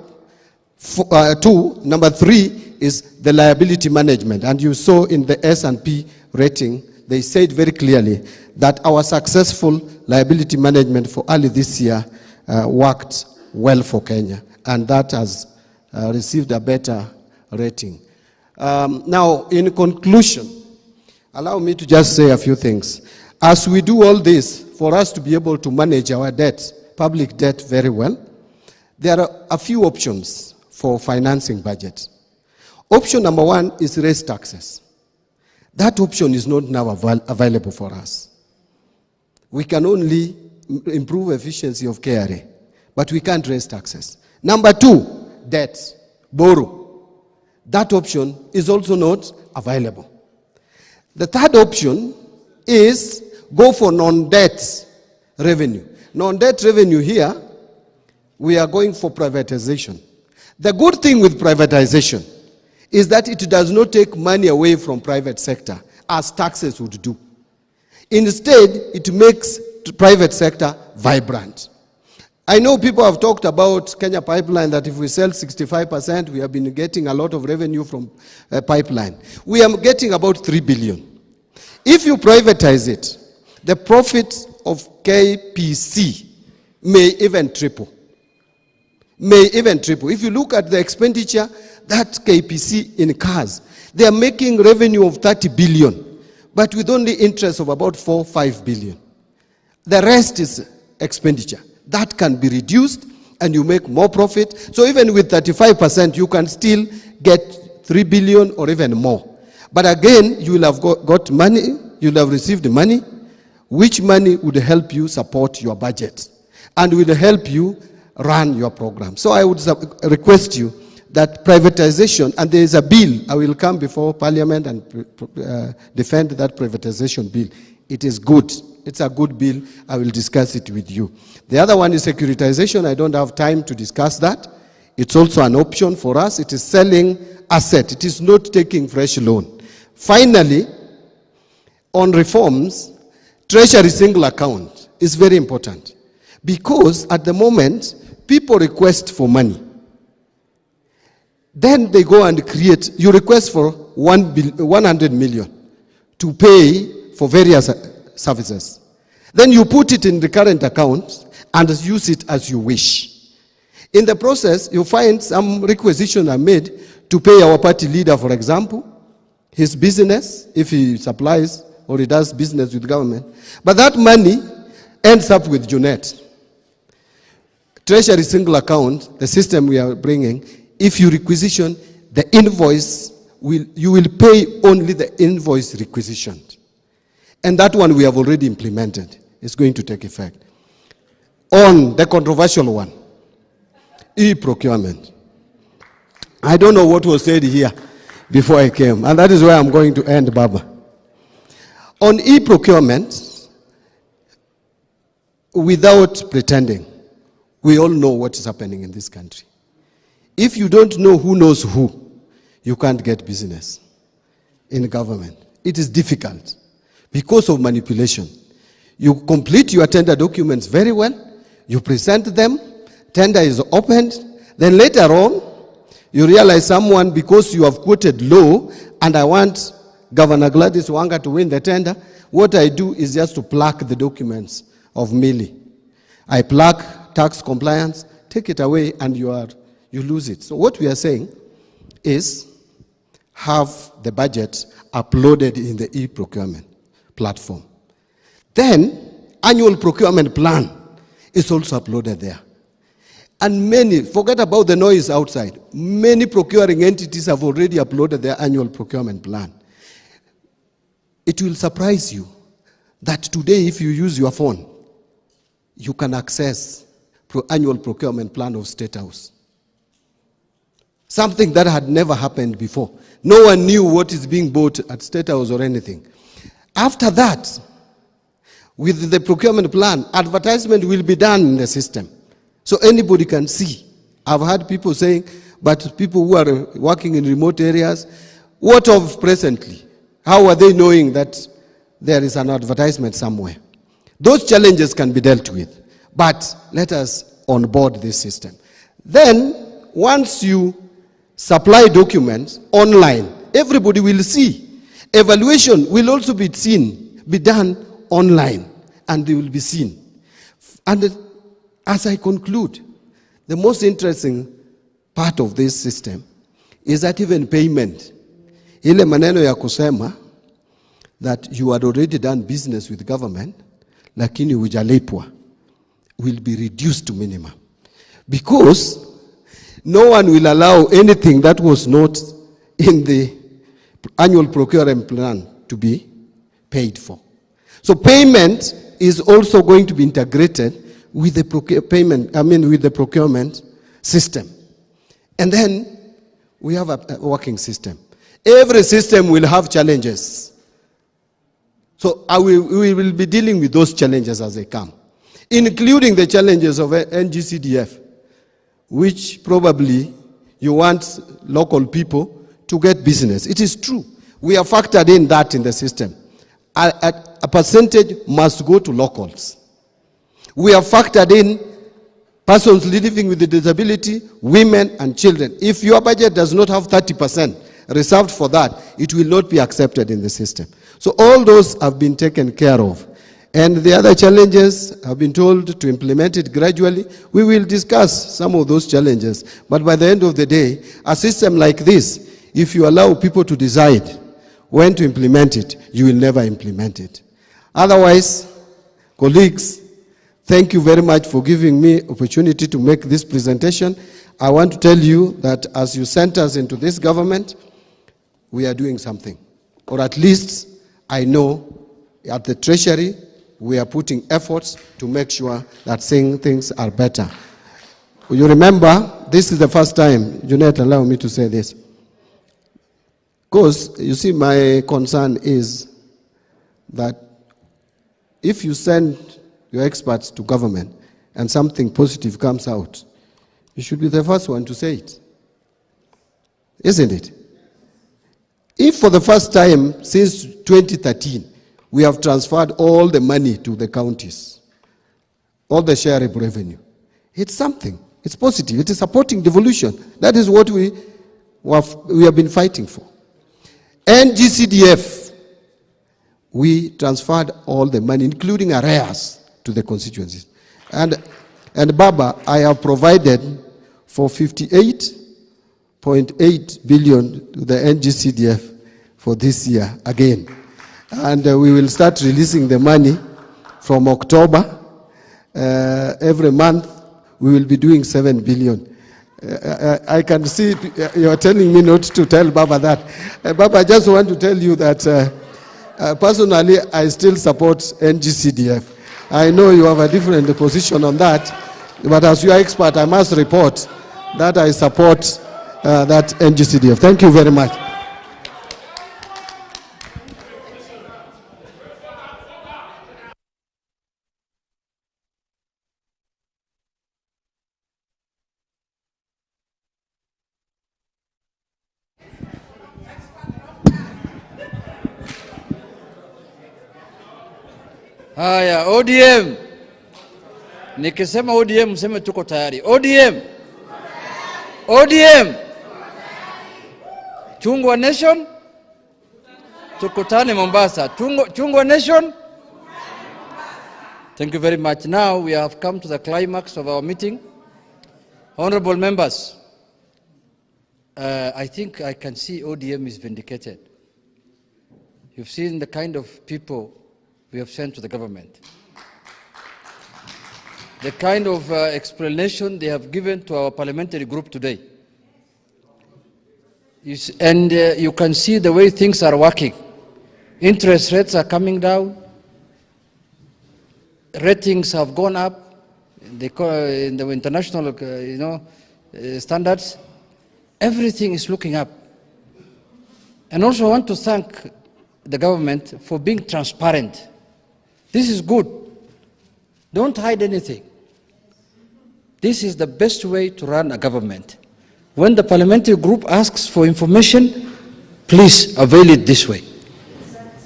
2, number 3 is the liability management. And you saw in the S&P rating, they said very clearly that our successful liability management for early this year worked well for Kenya. And that has received a better rating. Now, in conclusion, allow me to just say a few things. As we do all this, for us to be able to manage our debt, public debt very well, there are a few options for financing budget. Option number 1 is raise taxes. That option is not now available for us. We can only improve efficiency of KRA but we can't raise taxes. Number two, debt, borrow. That option is also not available. The third option is go for non-debt revenue. Non-debt revenue here, we are going for privatization. The good thing with privatization is that it does not take money away from private sector as taxes would do. Instead, it makes the private sector vibrant. I know people have talked about Kenya Pipeline, that if we sell 65%, we have been getting a lot of revenue from pipeline. We are getting about 3 billion. If you privatize it, the profit of KPC may even triple. May even triple. If you look at the expenditure that KPC incurs, they are making revenue of 30 billion, but with only interest of about 4-5 billion. The rest is expenditure. That can be reduced and you make more profit. So even with 35%, you can still get 3 billion or even more. But again, you will have got money, you will have received money, which money would help you support your budget and will help you run your program. So I would request you that privatization, and there is a bill, I will come before Parliament and defend that privatization bill. It is good. It's a good bill. I will discuss it with you. The other one is securitization. I don't have time to discuss that. It's also an option for us. It is selling asset. It is not taking fresh loan. Finally, on reforms, treasury single account is very important because at the moment, people request for money. Then they go and create, you request for 100 million to pay for various services. Then you put it in the current account and use it as you wish. In the process, you find some requisitions are made to pay our party leader, for example, his business, if he supplies or he does business with government. But that money ends up with Junet. Treasury single account, the system we are bringing, if you requisition the invoice, you will pay only the invoice requisitioned. And that one we have already implemented. It's going to take effect. On the controversial one, e-procurement. I don't know what was said here before I came, and that is where I'm going to end, Baba. On e-procurement, without pretending, we all know what is happening in this country. If you don't know who knows who, you can't get business in government. It is difficult because of manipulation. You complete your tender documents very well, you present them, tender is opened, then later on, you realize someone, because you have quoted low, and I want Governor Gladys Wanga to win the tender, what I do is just to plaque the documents of Millie. I plaque tax compliance, take it away, and you lose it. So what we are saying is have the budget uploaded in the e-procurement platform. Then annual procurement plan is also uploaded there. And many, forget about the noise outside, many procuring entities have already uploaded their annual procurement plan. It will surprise you that today, if you use your phone, you can access annual procurement plan of State House. Something that had never happened before. No one knew what is being bought at State House or anything. After that, with the procurement plan, advertisement will be done in the system. So anybody can see. I've heard people saying, but people who are working in remote areas, what of presently? How are they knowing that there is an advertisement somewhere? Those challenges can be dealt with, but let us onboard this system. Then, once you supply documents online, everybody will see. Evaluation will also be done online, and they will be seen. And as I conclude, the most interesting part of this system is that even payment, ile maneno ya kusema that you had already done business with government, lakini hujalipwa, will be reduced to minimum. Because no one will allow anything that was not in the annual procurement plan to be paid for. So payment is also going to be integrated with the with the procurement system. And then we have a working system. Every system will have challenges. So we will be dealing with those challenges as they come, including the challenges of NGCDF, which probably you want local people to get business. It is true. We have factored in that in the system. A percentage must go to locals. We have factored in persons living with a disability, women and children. If your budget does not have 30% reserved for that, it will not be accepted in the system. So all those have been taken care of. And the other challenges have been told to implement it gradually. We will discuss some of those challenges. But by the end of the day, a system like this, if you allow people to decide when to implement it, you will never implement it. Otherwise, colleagues, thank you very much for giving me opportunity to make this presentation. I want to tell you that as you sent us into this government, we are doing something. Or at least I know at the Treasury, we are putting efforts to make sure that things are better. You remember, this is the first time, Junet, allow me to say this. Because, you see, my concern is that if you send your experts to government and something positive comes out, you should be the first one to say it. Isn't it? If for the first time since 2013, we have transferred all the money to the counties, all the share of revenue, it's something. It's positive. It is supporting devolution. That is what we have been fighting for. NGCDF, we transferred all the money, including arrears, to the constituencies. And Baba, I have provided for 58.8 billion to the NGCDF for this year again. And we will start releasing the money from October. Every month, we will be doing 7 billion. I can see you are telling me not to tell Baba that. Baba, I just want to tell you that personally, I still support NGCDF. I know you have a different position on that, but as your expert, I must report that I support that NGCDF. Thank you very much. Haya, ODM. Nikisema ODM, mseme tuko tayari. ODM. ODM. Chungwa Nation. Tukutane Mombasa. Chungwa Nation. Thank you very much. Now we have come to the climax of our meeting. Honorable members, I think I can see ODM is vindicated. You've seen the kind of people we have sent to the government. The kind of explanation they have given to our parliamentary group today. You can see the way things are working. Interest rates are coming down. Ratings have gone up in the international standards. Everything is looking up. And also I want to thank the government for being transparent. This is good. Don't hide anything. This is the best way to run a government. When the parliamentary group asks for information, please avail it this way.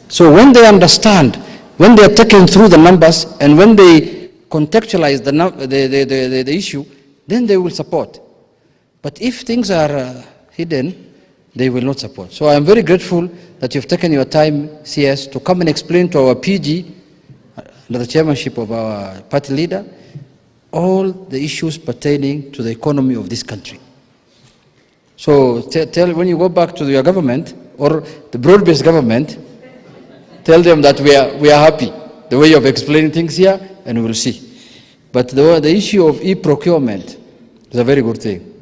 So when they understand, when they are taken through the numbers, and when they contextualize the issue, then they will support. But if things are hidden, they will not support. So I am very grateful that you've taken your time, CS, to come and explain to our PG, under the chairmanship of our party leader, all the issues pertaining to the economy of this country. So tell when you go back to your government, or the broad-based government, tell them that we are happy, the way of explaining things here, and we will see. But the issue of e-procurement is a very good thing.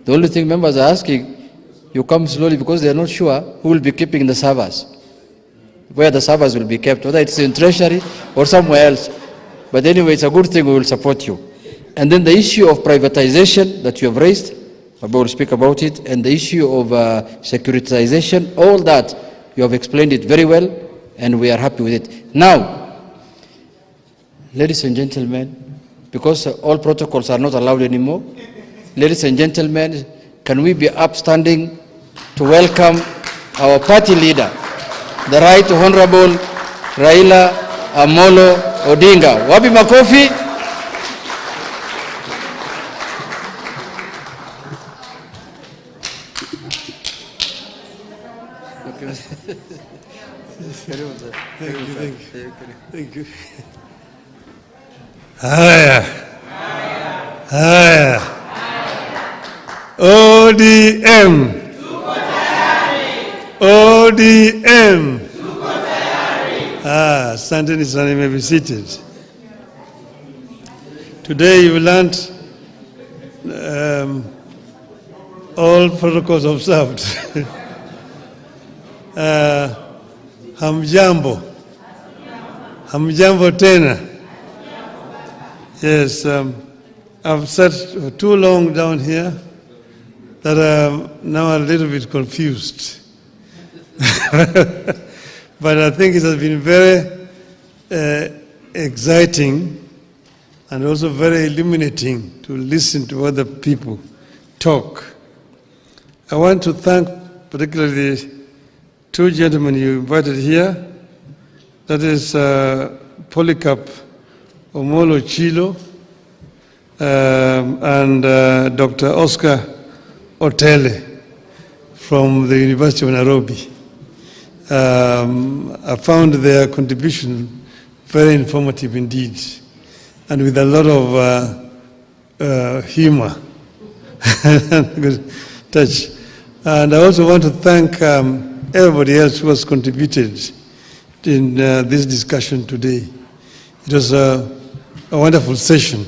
The only thing members are asking, you come slowly because they are not sure who will be keeping the servers, where the servers will be kept, whether it's in Treasury or somewhere else. But anyway, it's a good thing, we will support you. And then the issue of privatization that you have raised, Baba will speak about it, and the issue of securitization, all that, you have explained it very well, and we are happy with it. Now, ladies and gentlemen, because all protocols are not allowed anymore, ladies and gentlemen, can we be upstanding to welcome our party leader, the Right Honorable Raila Amolo Odinga. Wapi makofi? Thank you. Haya. Haya. ODM. ODM. Asanteni sana, you may be seated. Today you learned all protocols observed. Hamjambo. Hamjambo tena. Yes, I've sat for too long down here that I'm now a little bit confused. But I think it has been very exciting and also very illuminating to listen to other people talk. I want to thank particularly the two gentlemen you invited here, that is Polycarp Omolo Chilo and Dr. Oscar Otele from the University of Nairobi. I found their contribution very informative indeed, and with a lot of humor and good touch. And I also want to thank everybody else who has contributed in this discussion today. It was a wonderful session.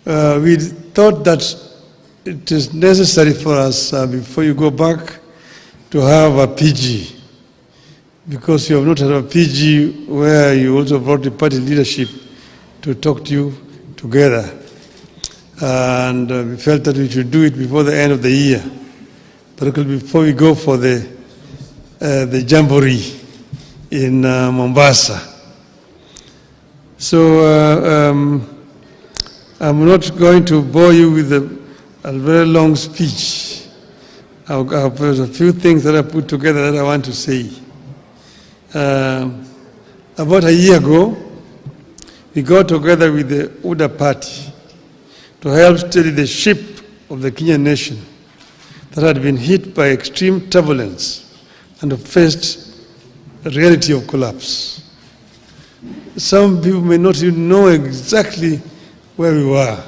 We thought that it is necessary for us, before you go back, to have a PG, because you have not had a PG where you also brought the party leadership to talk to you together. And we felt that we should do it before the end of the year, particularly before we go for the Jamboree in Mombasa. So I'm not going to bore you with a very long speech. There's a few things that I put together that I want to say. About a year ago, we got together with the UDA party to help steady the ship of the Kenyan nation that had been hit by extreme turbulence and faced the reality of collapse. Some people may not even know exactly where we were,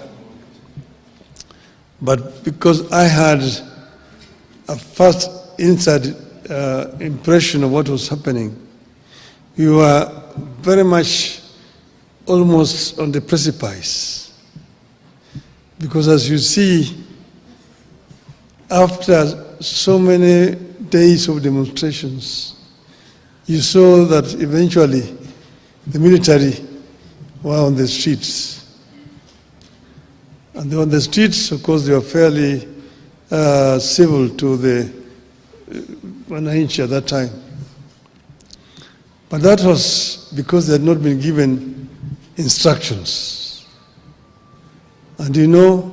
but because I had a first inside impression of what was happening, we were very much almost on the precipice. Because as you see, after so many days of demonstrations, you saw that eventually the military were on the streets. And they were on the streets, of course, they were fairly civil to the Wananchi at that time. But that was because they had not been given instructions. And you know,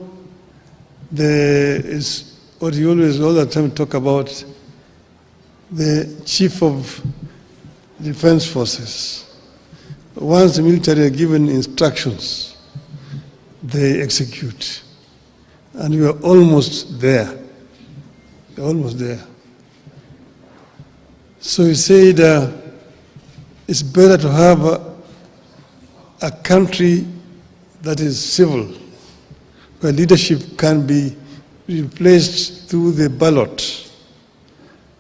there is what you always all the time talk about, the chief of defense forces. Once the military are given instructions, they execute. And we are almost there. We're almost there. So he said, it's better to have a country that is civil, where leadership can be replaced through the ballot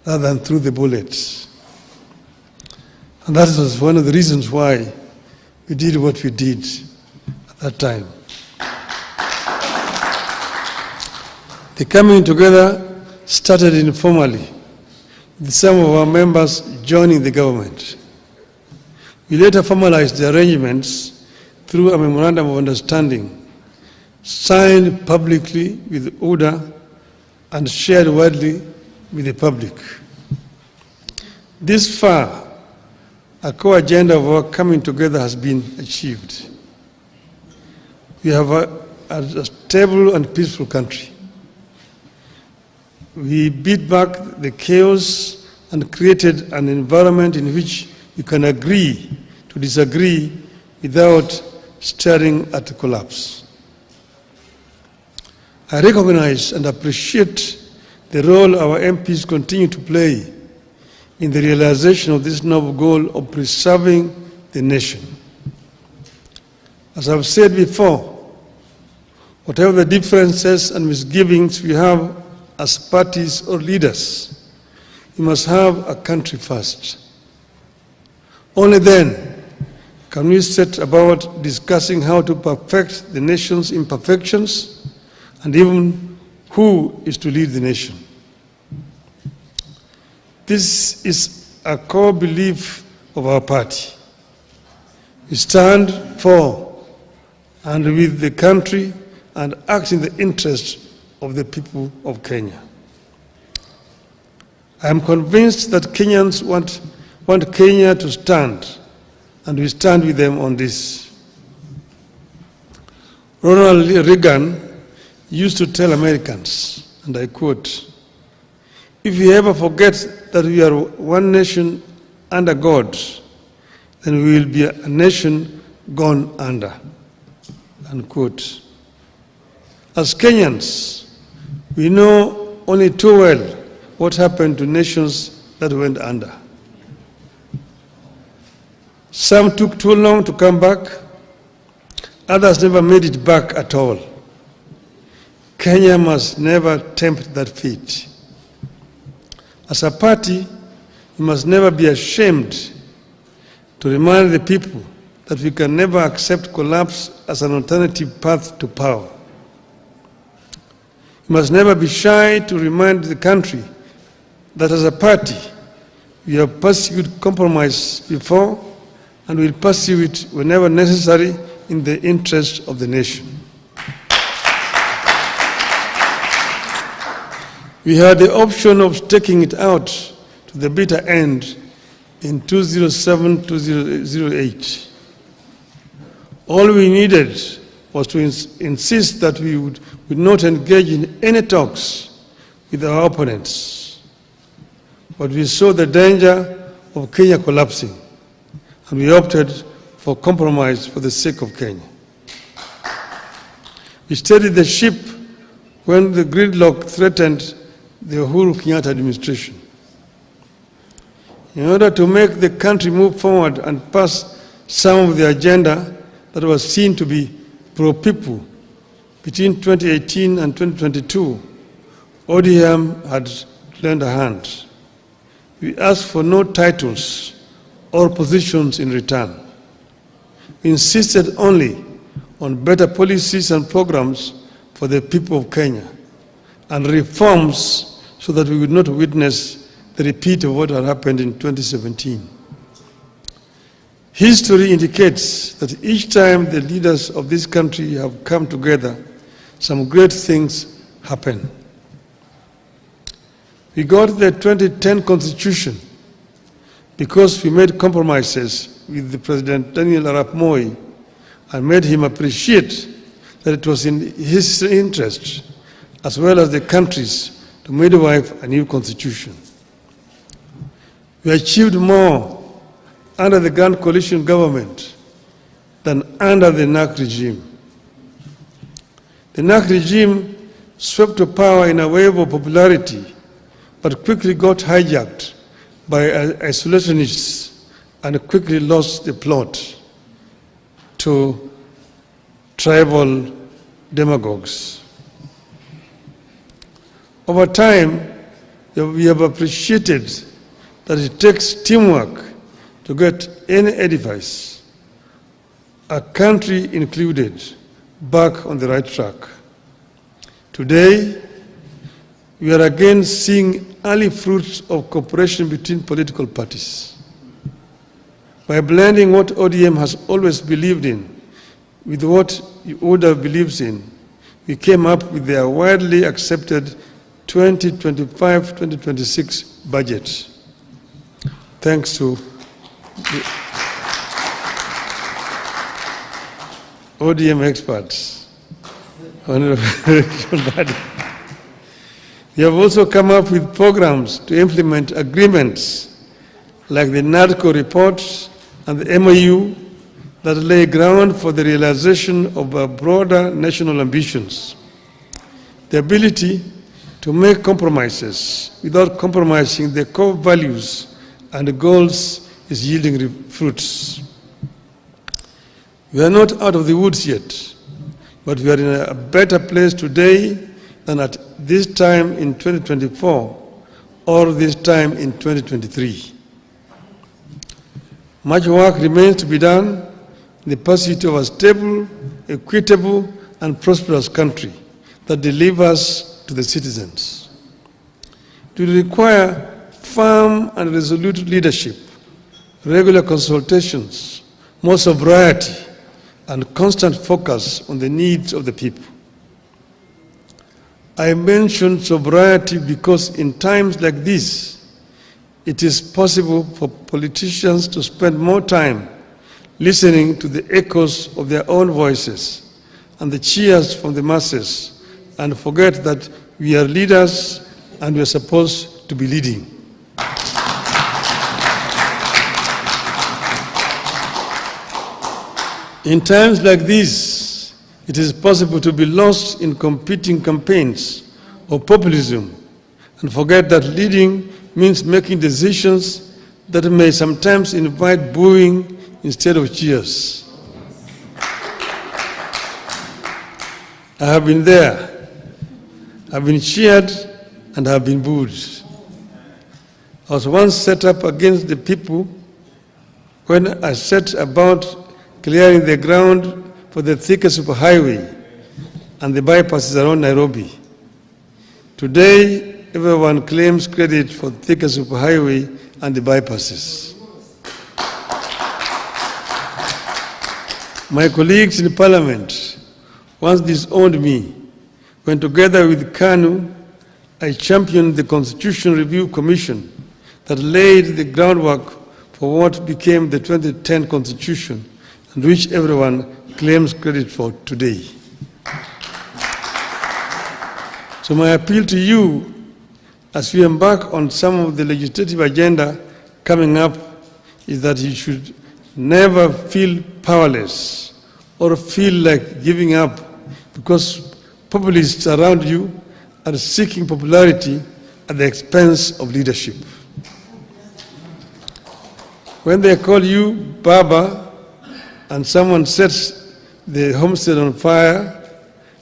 rather than through the bullets. And that was one of the reasons why we did what we did at that time. The coming together started informally, with some of our members joining the government. We later formalized the arrangements through a memorandum of understanding signed publicly with ODA and shared widely with the public. This far, a core agenda of our coming together has been achieved. We have a stable and peaceful country. We beat back the chaos and created an environment in which you can agree to disagree without staring at collapse. I recognize and appreciate the role our MPs continue to play in the realization of this noble goal of preserving the nation. As I've said before, whatever the differences and misgivings we have as parties or leaders, we must have a country first. Only then can we set about discussing how to perfect the nation's imperfections and even who is to lead the nation. This is a core belief of our party. We stand for and with the country and act in the interest of the people of Kenya. I am convinced that Kenyans want Kenya to stand, and we stand with them on this. Ronald Reagan used to tell Americans, and I quote, "If we ever forget that we are one nation under God, then we will be a nation gone under," unquote. As Kenyans, we know only too well what happened to nations that went under. Some took too long to come back, others never made it back at all. Kenya must never tempt that fate. As a party, we must never be ashamed to remind the people that we can never accept collapse as an alternative path to power. We must never be shy to remind the country that as a party, we have pursued compromise before and will pursue it whenever necessary in the interest of the nation. We had the option of taking it out to the bitter end in 2007-2008. All we needed was to insist that we would not engage in any talks with our opponents. But we saw the danger of Kenya collapsing, and we opted for compromise for the sake of Kenya. We steadied the ship when the gridlock threatened the Uhuru Kenyatta administration. In order to make the country move forward and pass some of the agenda that was seen to be pro-people, between 2018 and 2022, ODM had lent a hand. We asked for no titles or positions in return. We insisted only on better policies and programs for the people of Kenya and reforms so that we would not witness the repeat of what had happened in 2017. History indicates that each time the leaders of this country have come together, some great things happen. We got the 2010 Constitution because we made compromises with the President Daniel Arap Moi and made him appreciate that it was in his interest, as well as the country's, to midwife a new constitution. We achieved more under the Grand Coalition government than under the NAC regime. The NAC regime swept to power in a wave of popularity, but quickly got hijacked by isolationists and quickly lost the plot to tribal demagogues. Over time, we have appreciated that it takes teamwork to get any edifice, a country included, back on the right track. Today, we are again seeing early fruits of cooperation between political parties. By blending what ODM has always believed in, with what ODA believes in, we came up with their widely accepted 2025-2026 budget. Thanks to the ODM experts. We have also come up with programs to implement agreements like the NADCO report and the MOU that lay ground for the realization of our broader national ambitions. The ability to make compromises without compromising the core values and goals is yielding fruits. We are not out of the woods yet, but we are in a better place today than at this time in 2024 or this time in 2023. Much work remains to be done in the pursuit of a stable, equitable, and prosperous country that delivers to the citizens. It will require firm and resolute leadership, regular consultations, more sobriety, and constant focus on the needs of the people. I mention sobriety because in times like this, it is possible for politicians to spend more time listening to the echoes of their own voices and the cheers from the masses, and forget that we are leaders and we are supposed to be leading. In times like this, it is possible to be lost in competing campaigns or populism and forget that leading means making decisions that may sometimes invite booing instead of cheers. I have been there. I've been cheered and I've been booed. I was once set up against the people when I set about clearing the ground for the Thika superhighway and the bypasses around Nairobi. Today, everyone claims credit for Thika superhighway and the bypasses. My colleagues in Parliament once disowned me when, together with KANU, I championed the Constitution Review Commission that laid the groundwork for what became the 2010 Constitution, and which everyone claims credit for today. So my appeal to you as we embark on some of the legislative agenda coming up is that you should never feel powerless or feel like giving up because populists around you are seeking popularity at the expense of leadership. When they call you Baba and someone sets the homestead on fire,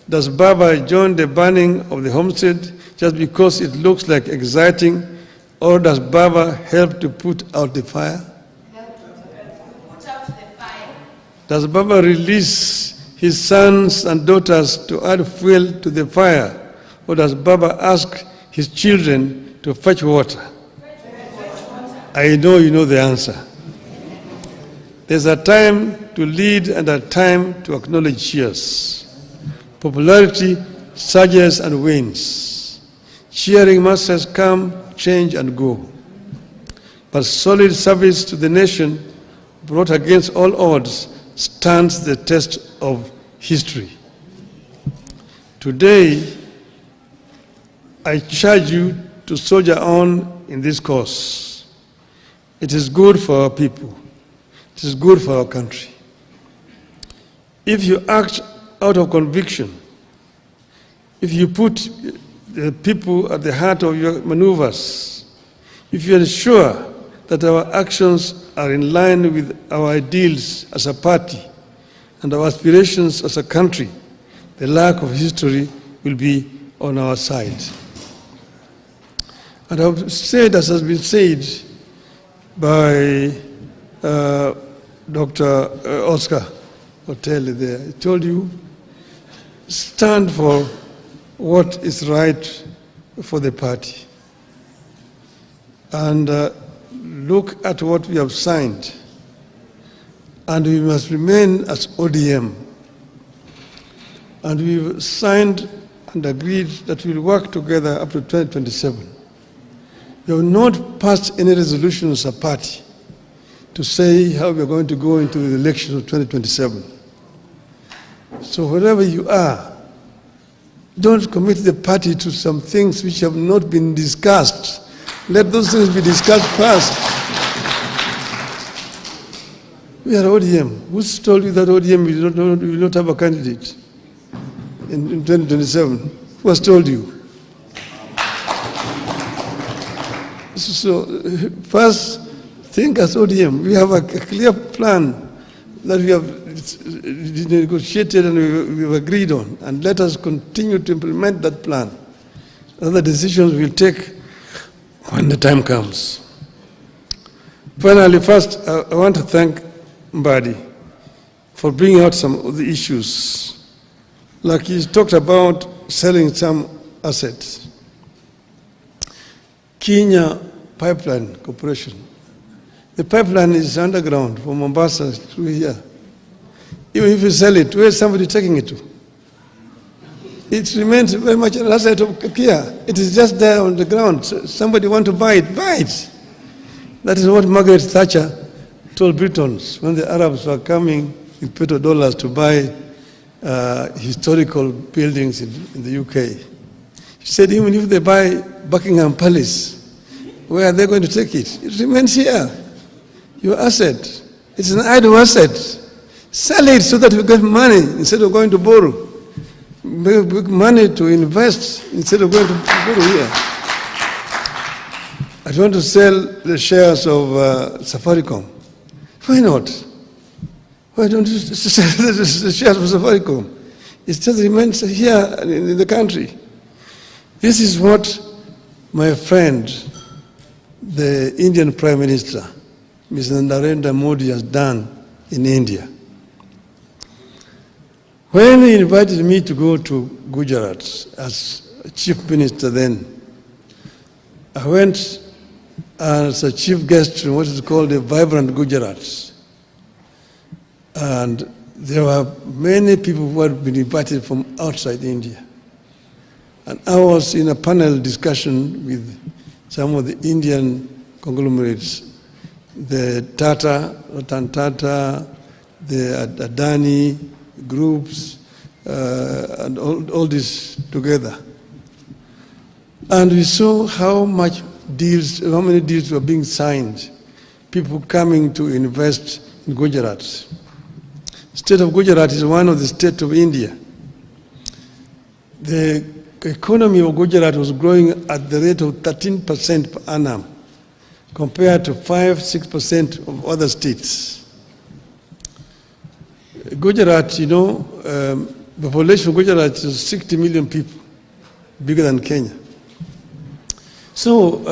does Baba join the burning of the homestead just because it looks like exciting, or does Baba help to put out the fire? Does Baba release his sons and daughters to add fuel to the fire, or does Baba ask his children to fetch water? I know you know the answer. There's a time to lead and a time to acknowledge cheers. Popularity surges and wanes. Cheering masses come, change, and go. But solid service to the nation, brought against all odds, stands the test of history. Today, I charge you to soldier on in this cause. It is good for our people. It is good for our country. If you act out of conviction, if you put the people at the heart of your maneuvers, if you ensure that our actions are in line with our ideals as a party and our aspirations as a country, the luck of history will be on our side. And I've said, as has been said by Dr. Oscar Hotel there, he told you, stand for what is right for the party. And look at what we have signed. And we must remain as ODM And we've signed and agreed that we'll work together up to 2027. We have not passed any resolution as a party to say how we're going to go into the election of 2027. So wherever you are, don't commit the party to some things which have not been discussed. Let those things be discussed first. We are ODM. Who's told you that ODM will not have a candidate in 2027? Who has told you? So first, think as ODM. We have a clear plan that we have negotiated and we've agreed on, and let us continue to implement that plan. Other decisions we'll take when the time comes. Finally, first, I want to thank Mbadi for bringing out some of the issues. Like he talked about selling some assets. Kenya Pipeline Corporation. The pipeline is underground from Mombasa to here. Even if you sell it, where is somebody taking it to? It remains very much an asset of Kia. It is just there on the ground. So somebody want to buy it, buy it. That is what Margaret Thatcher told Britons when the Arabs were coming with petrodollars to buy historical buildings in the UK. She said, even if they buy Buckingham Palace, where are they going to take it? It remains here. Your asset. It's an idle asset. Sell it so that you get money instead of going to borrow. Make money to invest instead of going to borrow here. I want to sell the shares of Safaricom. Why not? Why don't you sell the shares of Safaricom? It just remains here in the country. This is what my friend, the Indian Prime Minister, Mr. Narendra Modi, has done in India. When he invited me to go to Gujarat as chief minister then, I went as a chief guest in what is called a vibrant Gujarat. And there were many people who had been invited from outside India. And I was in a panel discussion with some of the Indian conglomerates, the Tata, Ratan Tata, the Adani groups, and all this together. And we saw how many deals were being signed, people coming to invest in Gujarat. State of Gujarat is one of the states of India. The economy of Gujarat was growing at the rate of 13% per annum, compared to 5-6% of other states. Gujarat, the population of Gujarat is 60 million people, bigger than Kenya. So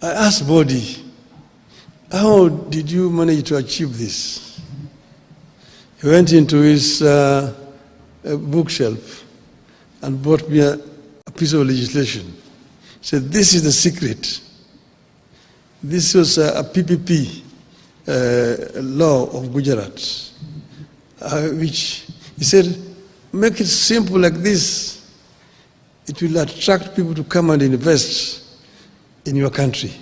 I asked Bodi, how did you manage to achieve this? He went into his bookshelf and brought me a piece of legislation. He said, this is the secret. This was a PPP law of Gujarat, which he said, make it simple like this. It will attract people to come and invest in your country.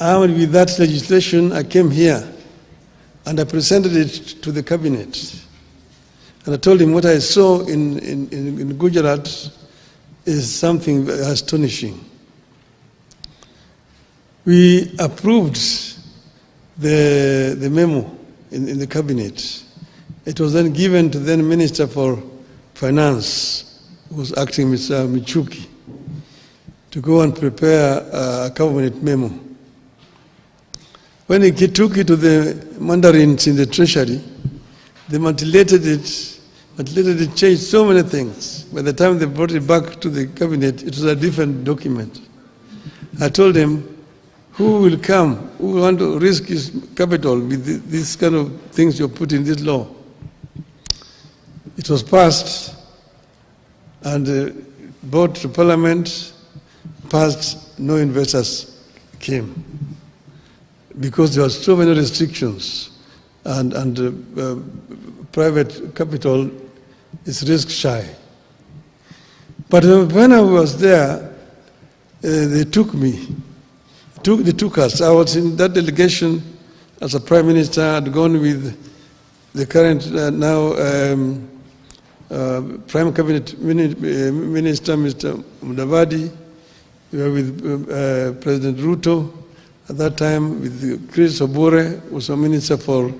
And with that legislation, I came here and I presented it to the cabinet. And I told him what I saw in Gujarat is something astonishing. We approved the memo in the cabinet. It was then given to then Minister for Finance, who was acting Mr. Michuki, to go and prepare a cabinet memo. When he took it to the mandarins in the treasury, they manipulated it, changed so many things. By the time they brought it back to the cabinet, it was a different document. I told them, who will come, who will want to risk his capital with this kind of things you put in this law? It was passed and brought to Parliament, passed, no investors came, because there were so many restrictions and private capital is risk shy. But when I was there, they took me. They took us. I was in that delegation as a prime minister. I'd gone with the current Prime Cabinet Minister, Mr. Mudavadi. We were with President Ruto at that time, with Chris Obure, who was a minister for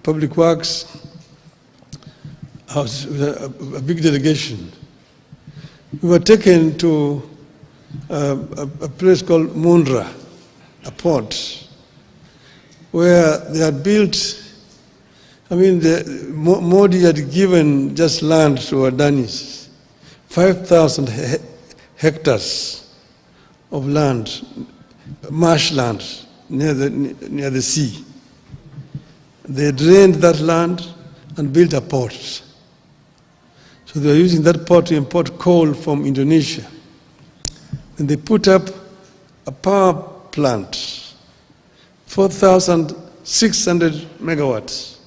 Public Works. I was a big delegation. We were taken to a place called Mundra, a port, where they had built. I mean, Modi had given just land to Adanis, 5,000 hectares of land, marshland near the sea. They drained that land and built a port. So they were using that port to import coal from Indonesia. And they put up a power plant, 4,600 megawatts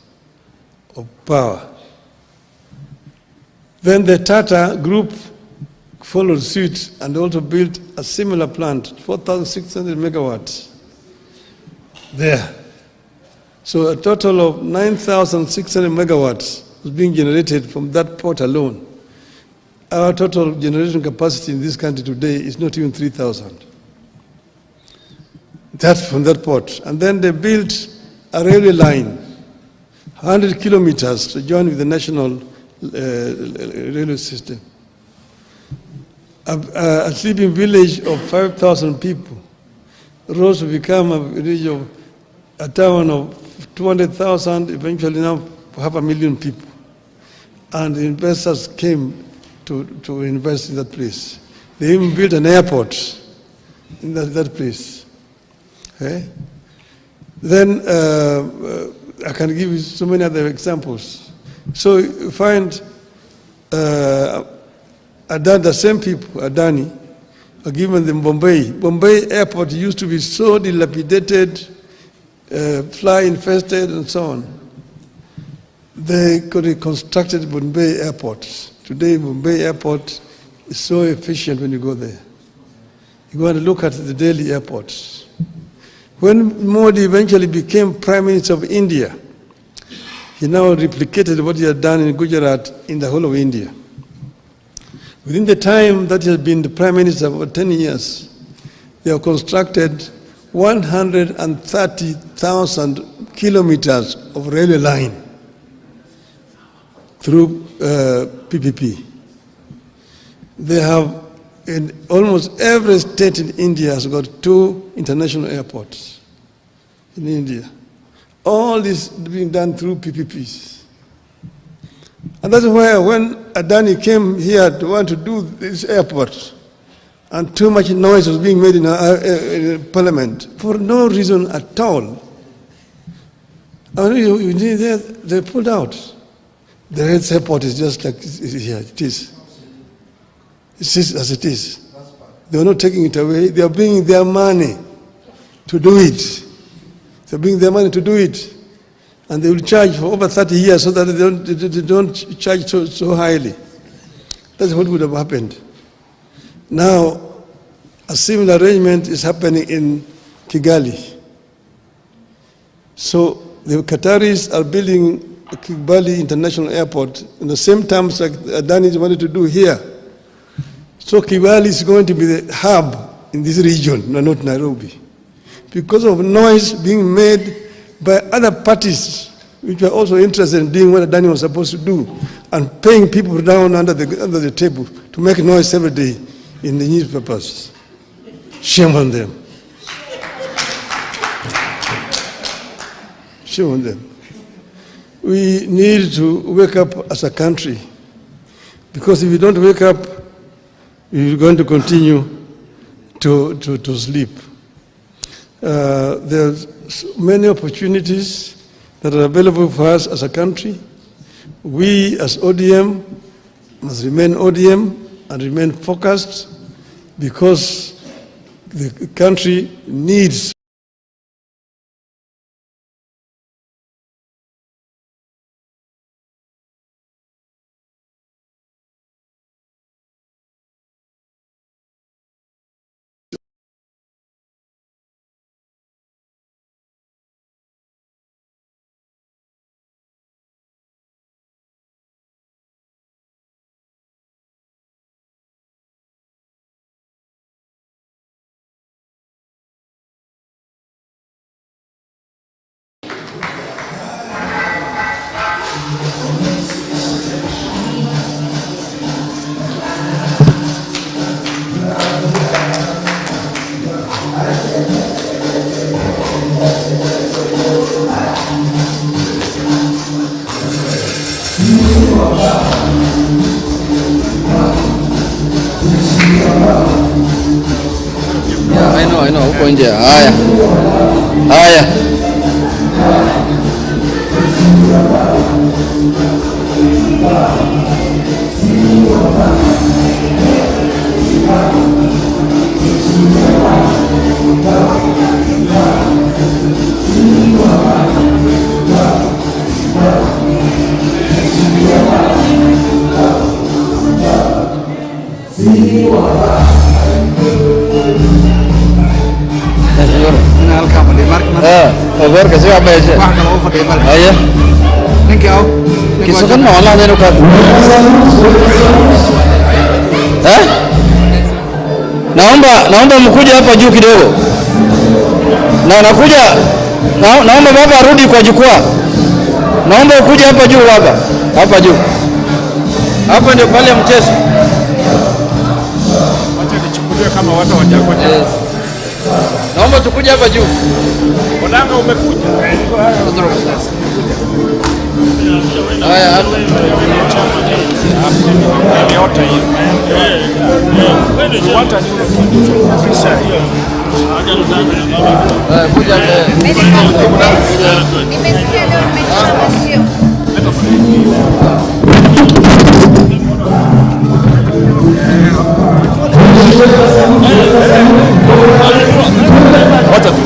of power. Then the Tata group followed suit and also built a similar plant, 4,600 megawatts there. So a total of 9,600 megawatts was being generated from that port alone. Our total generation capacity in this country today is not even 3,000. That's from that port. And then they built a railway line, 100 kilometers to join with the national railway system. A sleeping village of 5,000 people rose to become a village of a town of 200,000, eventually now 500,000 people. And the investors came to invest in that place. They even built an airport in that place. Okay? Then I can give you so many other examples. So you find the same people, Adani, are given them Bombay. Bombay airport used to be so dilapidated, fly infested and so on. They could have constructed Bombay airport. Today Bombay airport is so efficient when you go there. You go and look at the Delhi airports. When Modi eventually became Prime Minister of India, he now replicated what he had done in Gujarat in the whole of India. Within the time that he has been the Prime Minister for 10 years, they have constructed 130,000 kilometers of railway line through PPP. They have, in almost every state in India has got 2 international airports in India. All this being done through PPPs. And that's why when Adani came here to want to do this airport, and too much noise was being made in Parliament for no reason at all, and they pulled out. The Red Airport is just like it is. It is as it is. They are not taking it away. They are bringing their money to do it. They are bringing their money to do it. And they will charge for over 30 years so that they don't charge so highly. That's what would have happened. Now, a similar arrangement is happening in Kigali. So the Qataris are building Kigali International Airport in the same terms like Adani wanted to do here. So Kigali is going to be the hub in this region, not Nairobi. Because of noise being made by other parties which were also interested in doing what Adani was supposed to do and paying people down under the table to make noise every day in the newspapers. Shame on them. Shame on them. We need to wake up as a country, because if we don't wake up, we're going to continue to sleep. There's many opportunities that are available for us as a country. We as ODM must remain ODM and remain focused, because the country needs hapo nje. Haya. Haya. Agora que se vai beijar. Aí. Nem que ao. Que só não lá dentro do carro. Naomba mkuje hapa juu kidogo. Nakuja. Naomba baba arudi kwa jukwaa. Naomba ukuje hapa juu baba. Hapa juu. Hapa ndio pale mchezo. Wacha nichukulie kama watu hawajakuja. Yes. Naomba tukuje hapa juu. Odinga umekuja. Haya hapa. Yote hiyo. Wacha ni ofisa hiyo. Kuja. Nimesikia leo umechoma sio?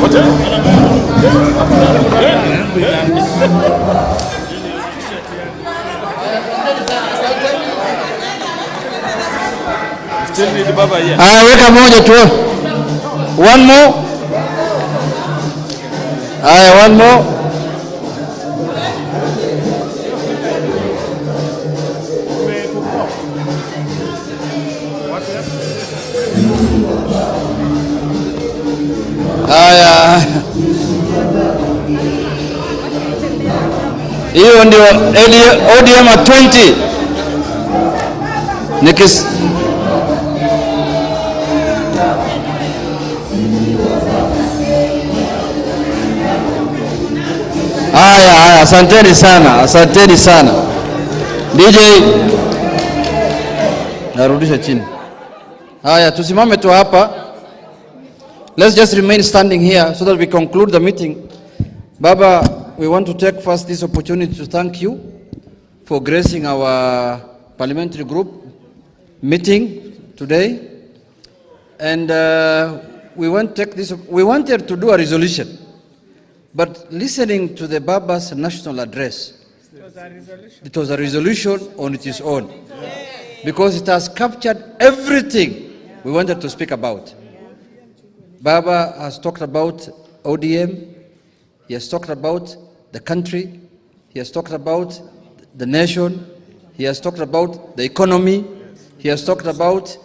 Wacha. Still need baba here. Weka moja tu. One more. One more. Hiyo ndio ODM 20. Nikis asanteni sana. DJ narudisha chini. Tusimame tu hapa. Let's just remain standing here so that we conclude the meeting. Baba, we want to take first this opportunity to thank you for gracing our parliamentary group meeting today. And we wanted to do a resolution. But listening to the Baba's national address, it was a resolution on its own. Because it has captured everything we wanted to speak about. Baba has talked about ODM, he has talked about the country, he has talked about the nation, he has talked about the economy, he has talked about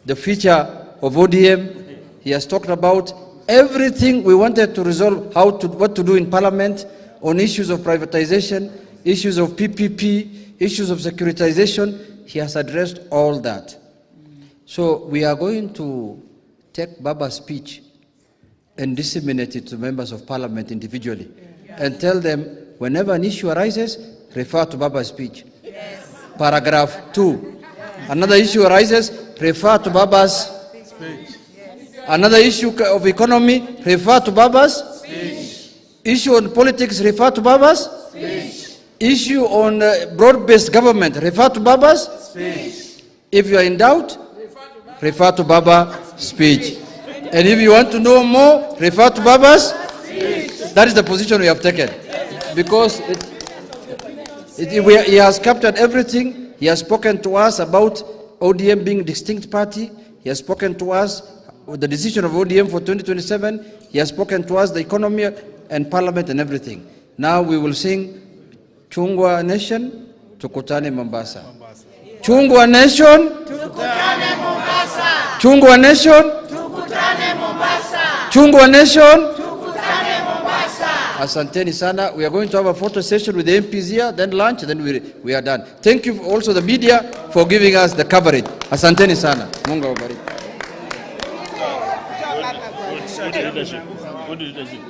the future of ODM, he has talked about everything we wanted to resolve, what to do in Parliament on issues of privatization, issues of PPP, issues of securitization. He has addressed all that. So we are going to take Baba's speech and disseminate it to members of Parliament individually and tell them whenever an issue arises, refer to Baba's speech. Yes. Paragraph 2. Another issue arises, refer to Baba's speech. Another issue of economy, refer to Baba's speech. Issue on politics, refer to Baba's speech. Issue on broad-based government, refer to Baba's speech. If you are in doubt, refer to Baba's speech. And if you want to know more, refer to Baba's speech. That is the position we have taken. Because he has captured everything. He has spoken to us about ODM being a distinct party. He has spoken to us the decision of ODM for 2027. He has spoken to us the economy and Parliament and everything. Now we will sing Chungwa Nation, Tukutane Mombasa. Chungwa Nation, Tukutane Mombasa. Chungwa Nation, Tukutane Mombasa. Chungwa Nation. Tukutane Mombasa. Asanteni sana. We are going to have a photo session with the MPs here, then lunch, then we are done. Thank you also the media for giving us the coverage. Asanteni sana. Mungu awabariki. Good leadership.